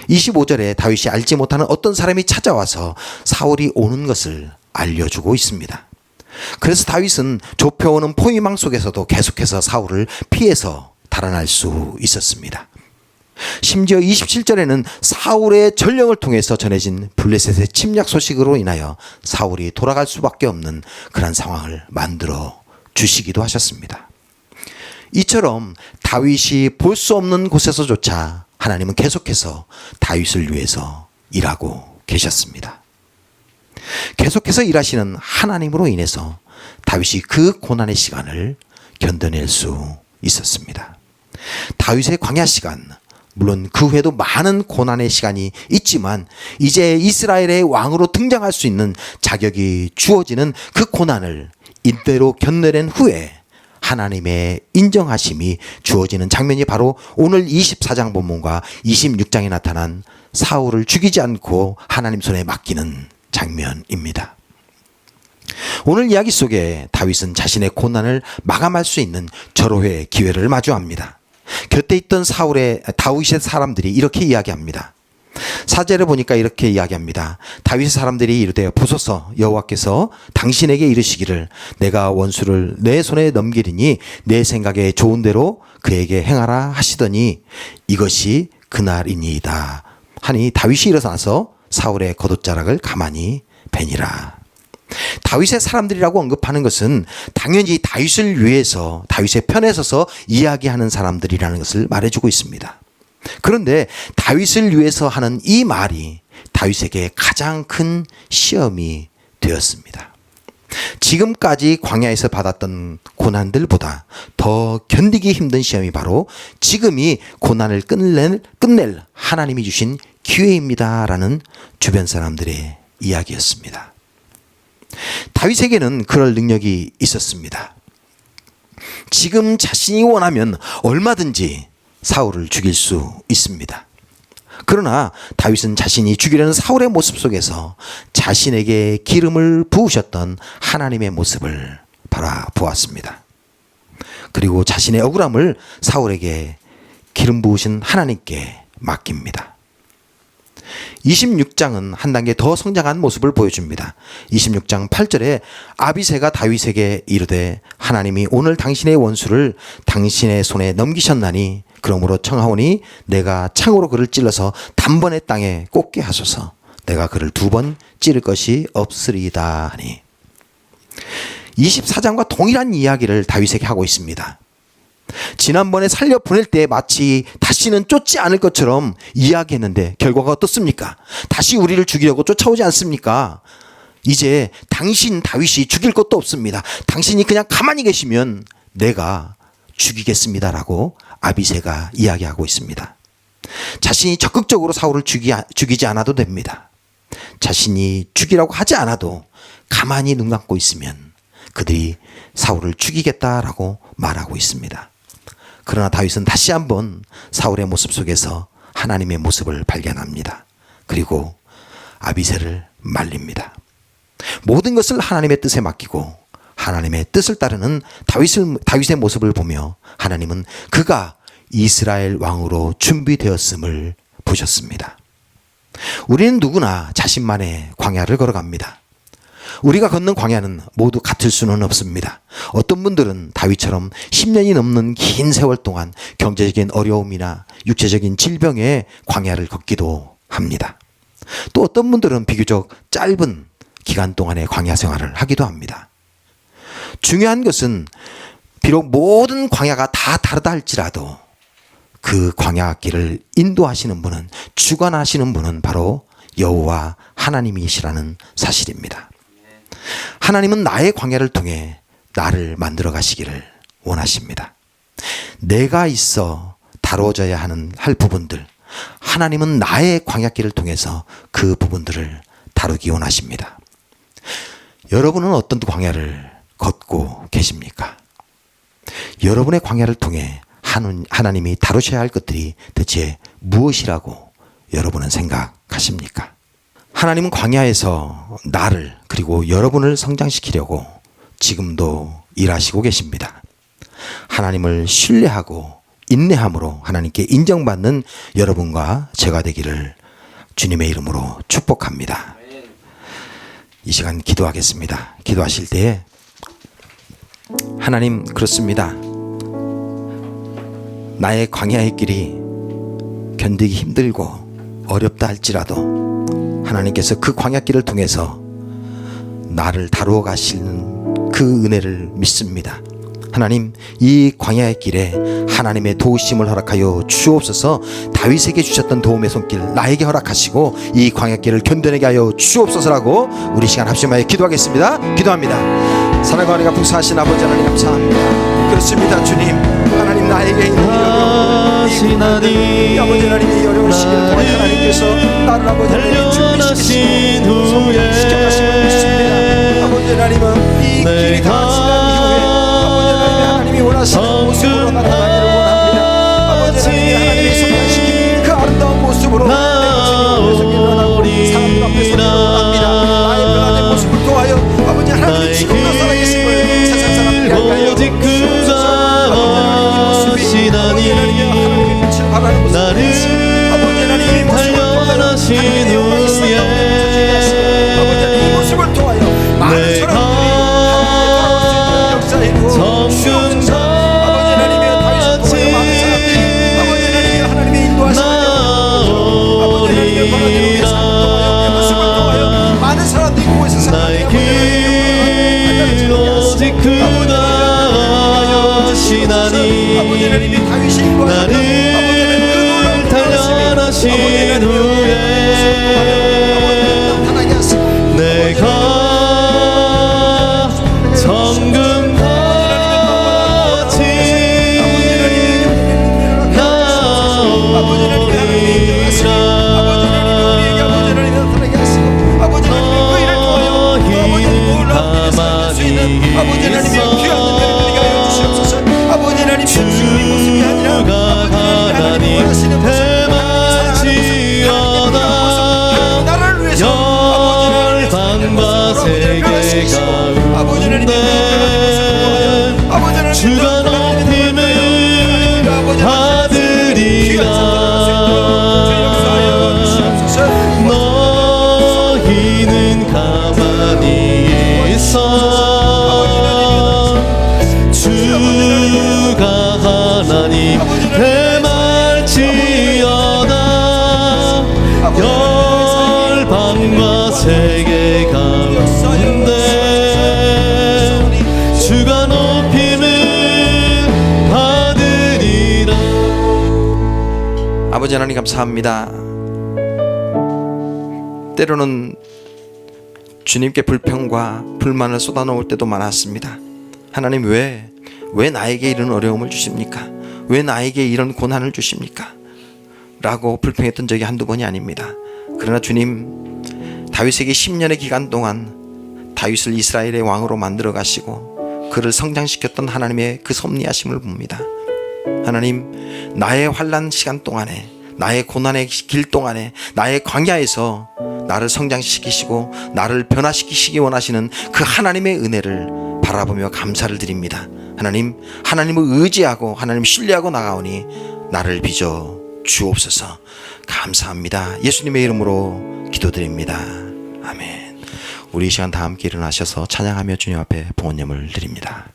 25절에 다윗이 알지 못하는 어떤 사람이 찾아와서 사울이 오는 것을 알려주고 있습니다. 그래서 다윗은 좁혀오는 포위망 속에서도 계속해서 사울을 피해서 달아날 수 있었습니다. 심지어 27절에는 사울의 전령을 통해서 전해진 블레셋의 침략 소식으로 인하여 사울이 돌아갈 수밖에 없는 그런 상황을 만들어 주시기도 하셨습니다. 이처럼 다윗이 볼 수 없는 곳에서조차 하나님은 계속해서 다윗을 위해서 일하고 계셨습니다. 계속해서 일하시는 하나님으로 인해서 다윗이 그 고난의 시간을 견뎌낼 수 있었습니다. 다윗의 광야 시간, 물론 그 후에도 많은 고난의 시간이 있지만 이제 이스라엘의 왕으로 등장할 수 있는 자격이 주어지는 그 고난을 이대로 견뎌낸 후에 하나님의 인정하심이 주어지는 장면이 바로 오늘 24장 본문과 26장에 나타난 사울을 죽이지 않고 하나님 손에 맡기는 장면입니다. 오늘 이야기 속에 다윗은 자신의 고난을 마감할 수 있는 절호의 기회를 마주합니다. 곁에 있던 다윗의 사람들이 이렇게 이야기합니다. 4절에 보니까 이렇게 이야기합니다. 다윗의 사람들이 이르되 보소서 여호와께서 당신에게 이르시기를 내가 원수를 내 손에 넘기리니 내 생각에 좋은 대로 그에게 행하라 하시더니 이것이 그날이니이다 하니 다윗이 일어나서 사울의 겉옷자락을 가만히 베니라. 다윗의 사람들이라고 언급하는 것은 당연히 다윗을 위해서 다윗의 편에 서서 이야기하는 사람들이라는 것을 말해주고 있습니다. 그런데 다윗을 위해서 하는 이 말이 다윗에게 가장 큰 시험이 되었습니다. 지금까지 광야에서 받았던 고난들보다 더 견디기 힘든 시험이 바로 지금이 고난을 끝낼 하나님이 주신 기회입니다라는 주변 사람들의 이야기였습니다. 다윗에게는 그럴 능력이 있었습니다. 지금 자신이 원하면 얼마든지 사울을 죽일 수 있습니다. 그러나 다윗은 자신이 죽이려는 사울의 모습 속에서 자신에게 기름을 부으셨던 하나님의 모습을 바라보았습니다. 그리고 자신의 억울함을 사울에게 기름 부으신 하나님께 맡깁니다. 26장은 한 단계 더 성장한 모습을 보여줍니다. 26장 8절에 아비새가 다윗에게 이르되 하나님이 오늘 당신의 원수를 당신의 손에 넘기셨나니 그러므로 청하오니 내가 창으로 그를 찔러서 단번에 땅에 꽂게 하소서. 내가 그를 2번 찌를 것이 없으리이다 하니 24장과 동일한 이야기를 다윗에게 하고 있습니다. 지난번에 살려보낼 때 마치 다시는 쫓지 않을 것처럼 이야기했는데 결과가 어떻습니까? 다시 우리를 죽이려고 쫓아오지 않습니까? 이제 당신 다윗이 죽일 것도 없습니다. 당신이 그냥 가만히 계시면 내가 죽이겠습니다라고 아비새가 이야기하고 있습니다. 자신이 적극적으로 사울을 죽이지 않아도 됩니다. 자신이 죽이라고 하지 않아도 가만히 눈 감고 있으면 그들이 사울을 죽이겠다라고 말하고 있습니다. 그러나 다윗은 다시 한번 사울의 모습 속에서 하나님의 모습을 발견합니다. 그리고 아비새를 말립니다. 모든 것을 하나님의 뜻에 맡기고 하나님의 뜻을 따르는 다윗의 모습을 보며 하나님은 그가 이스라엘 왕으로 준비되었음을 보셨습니다. 우리는 누구나 자신만의 광야를 걸어갑니다. 우리가 걷는 광야는 모두 같을 수는 없습니다. 어떤 분들은 다윗처럼 10년이 넘는 긴 세월 동안 경제적인 어려움이나 육체적인 질병의 광야를 걷기도 합니다. 또 어떤 분들은 비교적 짧은 기간 동안의 광야 생활을 하기도 합니다. 중요한 것은 비록 모든 광야가 다 다르다 할지라도 그 광야 길을 인도하시는 분은, 주관하시는 분은 바로 여호와 하나님이시라는 사실입니다. 하나님은 나의 광야를 통해 나를 만들어 가시기를 원하십니다. 내가 있어 다뤄져야 할 부분들, 하나님은 나의 광야길을 통해서 그 부분들을 다루기 원하십니다. 여러분은 어떤 광야를 걷고 계십니까? 여러분의 광야를 통해 하나님이 다루셔야 할 것들이 대체 무엇이라고 여러분은 생각하십니까? 하나님은 광야에서 나를 그리고 여러분을 성장시키려고 지금도 일하시고 계십니다. 하나님을 신뢰하고 인내함으로 하나님께 인정받는 여러분과 제가 되기를 주님의 이름으로 축복합니다. 이 시간 기도하겠습니다. 기도하실 때에 하나님, 그렇습니다. 나의 광야의 길이 견디기 힘들고 어렵다 할지라도 하나님께서 그 광야길을 통해서 나를 다루어 가시는 그 그 은혜를 믿습니다. 하나님, 이 광야의 길에 하나님의 도우심을 허락하여 주옵소서. 다윗에게 주셨던 도움의 손길 나에게 허락하시고 이 광야길을 견뎌내게 하여 주옵소서라고 우리 시간 합심하여 기도하겠습니다. 기도합니다. 사랑과 은혜가 풍성하신 아버지 하나님 감사합니다. 그렇습니다. 주님, 하나님 나에게 있는 이 어려움, 이 아버지 하나님의 어려운 시기를 통해 하나님께서 나를 아버지 하나님 준비시키시고 성령시켜가시고 있습니다. 아버지 하나님은 이 길이 다 지난 이후에 하나님이 원하시는 모습으로 나타나기를 원합니다. 아버지 하나님이 하나님의 성장시킨 그 아름다운 모습으로 내가 주님 앞에서 일어나고 사람들 앞에서 일어납니다. 나의 변화된 모습을 통하여 아버지 하나님의 죽음과 살아계심을 세상 사람들이 알까요? 오직 그가 하시나니 하나님의 빛을 발하는 모습 아버지 하나님의 모습을 통하여 하나님의 영광이 있었던 아버지 하나님의 모습을 통하여 많은 사람들이 나를 단련하신 후에 내가 정금같이 주가 높임을 받으리라. 너희는 가만히 있어. 주가 하나님 대말지어다. 열방과 세계 가운데 주가 아버지 하나님 감사합니다. 때로는 주님께 불평과 불만을 쏟아놓을 때도 많았습니다. 하나님 왜 나에게 이런 어려움을 주십니까? 왜 나에게 이런 고난을 주십니까? 라고 불평했던 적이 한두 번이 아닙니다. 그러나 주님, 다윗에게 10년의 기간 동안 다윗을 이스라엘의 왕으로 만들어 가시고 그를 성장시켰던 하나님의 그 섭리하심을 봅니다. 하나님, 나의 환난 시간 동안에, 나의 고난의 길 동안에, 나의 광야에서 나를 성장시키시고 나를 변화시키시기 원하시는 그 하나님의 은혜를 바라보며 감사를 드립니다. 하나님, 하나님을 의지하고 하나님 신뢰하고 나가오니 나를 빚어 주옵소서. 감사합니다. 예수님의 이름으로 기도드립니다. 아멘. 우리 이 시간 다 함께 일어나셔서 찬양하며 주님 앞에 봉헌예물 드립니다.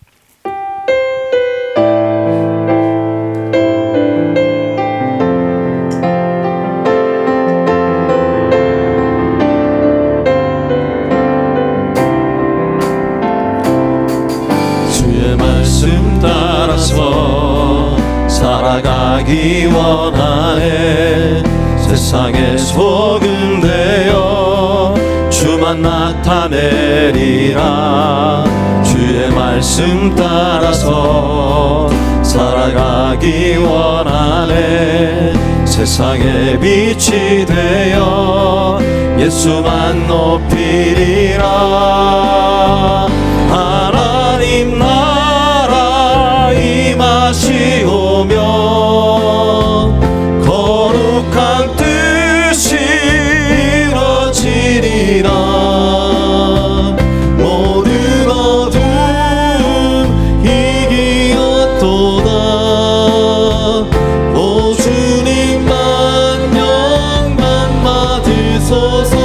따라서 살아가기 원하네. 세상의 소금 되어 주만 나타내리라. 주의 말씀 따라서 살아가기 원하네. 세상의 빛이 되어 예수만 높이리라. 하나님 나라 임하시 오면 거룩한 뜻이 이루어지리라. 모든 어둠 이기었도다. 오 주님만 영광 받으소서.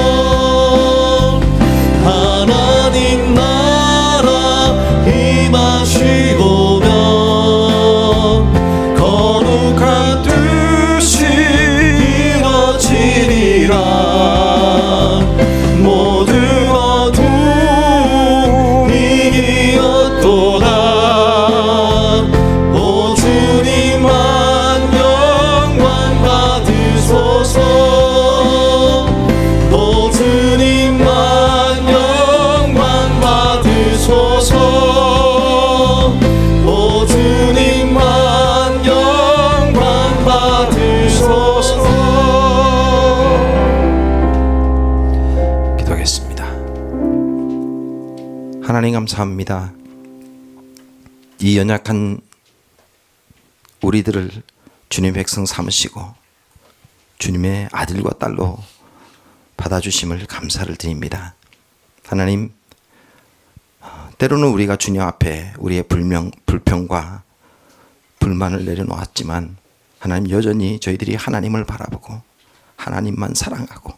도다. 오 주님만 영광 받으소서. 오 주님만 영광 받으소서. 오 주님만 영광 받으소서. 기도하겠습니다. 하나님 감사합니다. 이 연약한 우리들을 주님 백성 삼으시고 주님의 아들과 딸로 받아주심을 감사를 드립니다. 하나님, 때로는 우리가 주님 앞에 우리의 불평과 불만을 내려놓았지만 하나님 여전히 저희들이 하나님을 바라보고 하나님만 사랑하고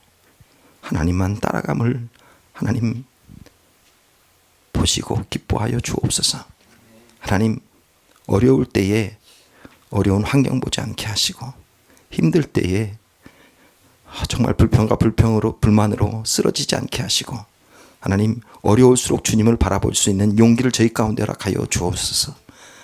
하나님만 따라감을 하나님 보시고 기뻐하여 주옵소서. 하나님, 어려울 때에 어려운 환경 보지 않게 하시고 힘들 때에 정말 불평과 불만으로 쓰러지지 않게 하시고 하나님, 어려울수록 주님을 바라볼 수 있는 용기를 저희 가운데 허락하여 주옵소서.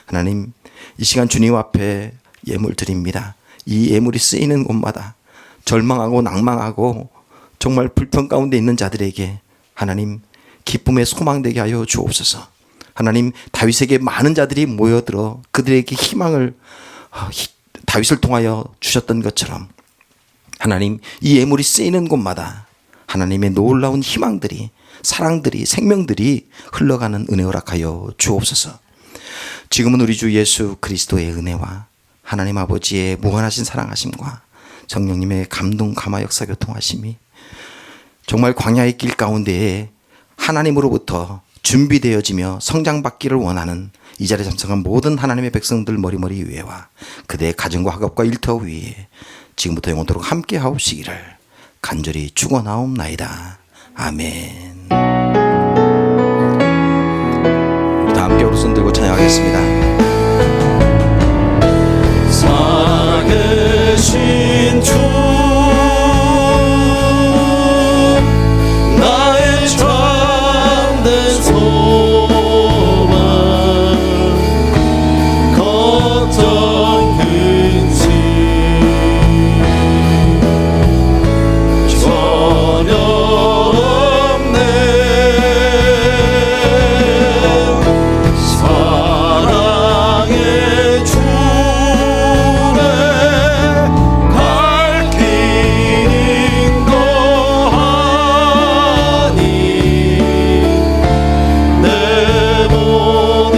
하나님, 이 시간 주님 앞에 예물 드립니다. 이 예물이 쓰이는 곳마다 절망하고 낭망하고 정말 불평 가운데 있는 자들에게 하나님 기쁨의 소망되게 하여 주옵소서. 하나님, 다윗에게 많은 자들이 모여들어 그들에게 희망을 다윗을 통하여 주셨던 것처럼 하나님, 이 예물이 쓰이는 곳마다 하나님의 놀라운 희망들이, 사랑들이, 생명들이 흘러가는 은혜 허락하여 주옵소서. 지금은 우리 주 예수 그리스도의 은혜와 하나님 아버지의 무한하신 사랑하심과 성령님의 감동 감화 역사 교통하심이 정말 광야의 길 가운데에 하나님으로부터 준비되어지며 성장받기를 원하는 이 자리에 참석한 모든 하나님의 백성들 머리머리 위에와 그대의 가정과 학업과 일터 위에 지금부터 영원토록 함께 하옵시기를 간절히 축원하옵나이다. 아멘. 다 함께 오른손 들고 찬양하겠습니다. 살아계신 주 나의 참된 소망 걱정 근심 전혀 없네. 사랑의 주에 갈 길인 거하니 내 모든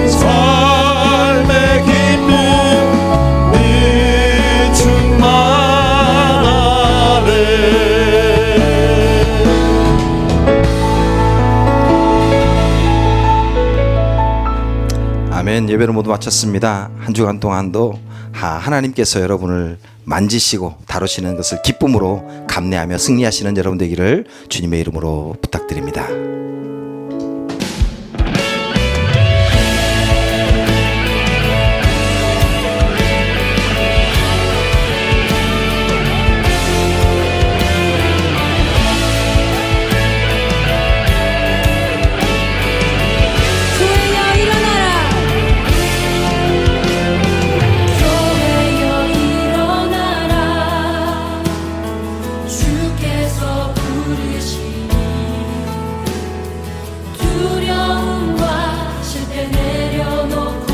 삶의 기쁨 늘 충만하네. 아멘. 예배를 모두 마쳤습니다. 한 주간 동안도 하나님께서 여러분을 만지시고 다루시는 것을 기쁨으로 감내하며 승리하시는 여러분 되기를 주님의 이름으로 부탁드립니다. 교회여 일어나라. 교회여 일어나라. 주께서 부르시니 두려움과 실패 내려놓고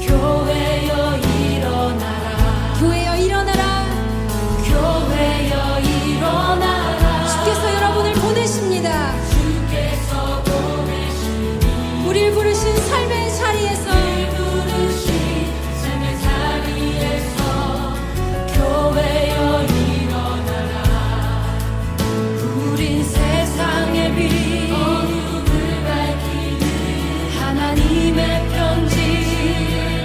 교회여 일어나라. 교회여 일어나라. 교회여 일어나라. 주께서 여러분을 보내십니다. 주께서 보내시니 우리를 부르신 삶의 자리에서 교회여 일어나라. 우린 세상의 빛 어둠을 밝히는 하나님의 편지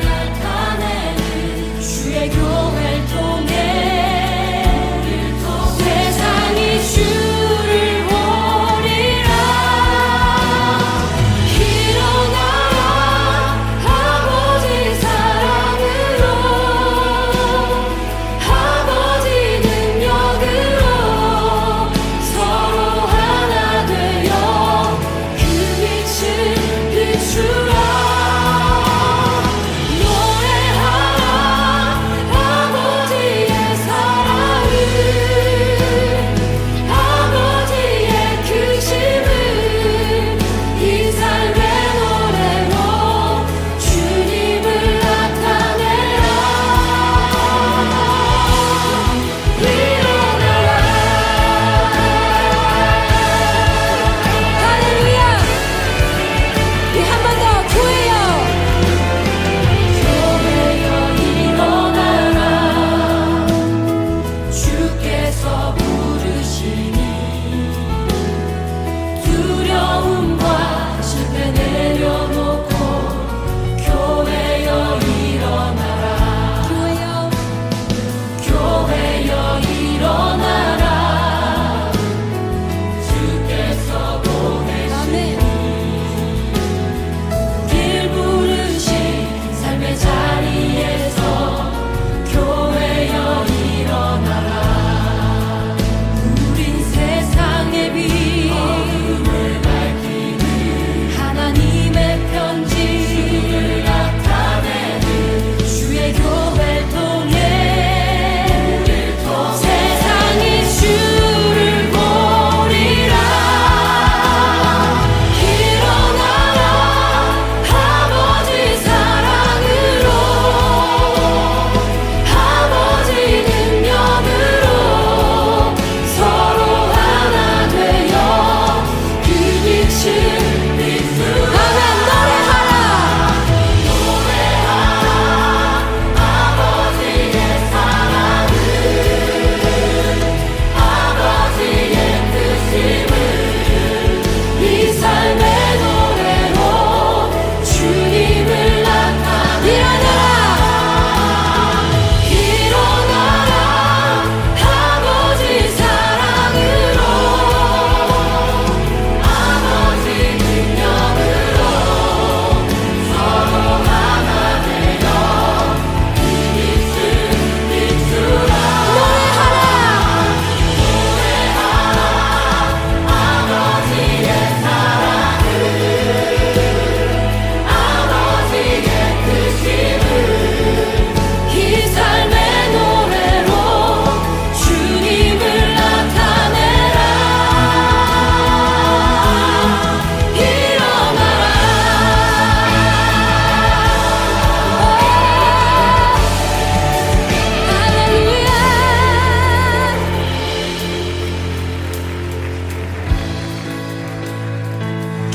나타내는 주의 교회를 통해 세상이 주를 보리라. 일어나라.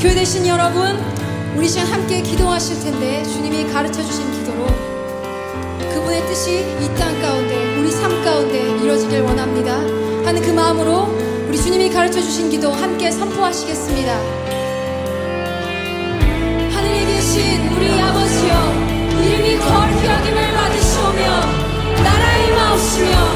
교회 되신 여러분, 우리 시간 함께 기도하실 텐데 주님이 가르쳐 주신 기도로 그분의 뜻이 이 땅 가운데 우리 삶 가운데 이루어지길 원합니다 하는 그 마음으로 우리 주님이 가르쳐 주신 기도 함께 선포하시겠습니다. 하늘에 계신 우리 아버지여, 이름이 거룩히 여김을 받으시오며 나라의 임하옵시며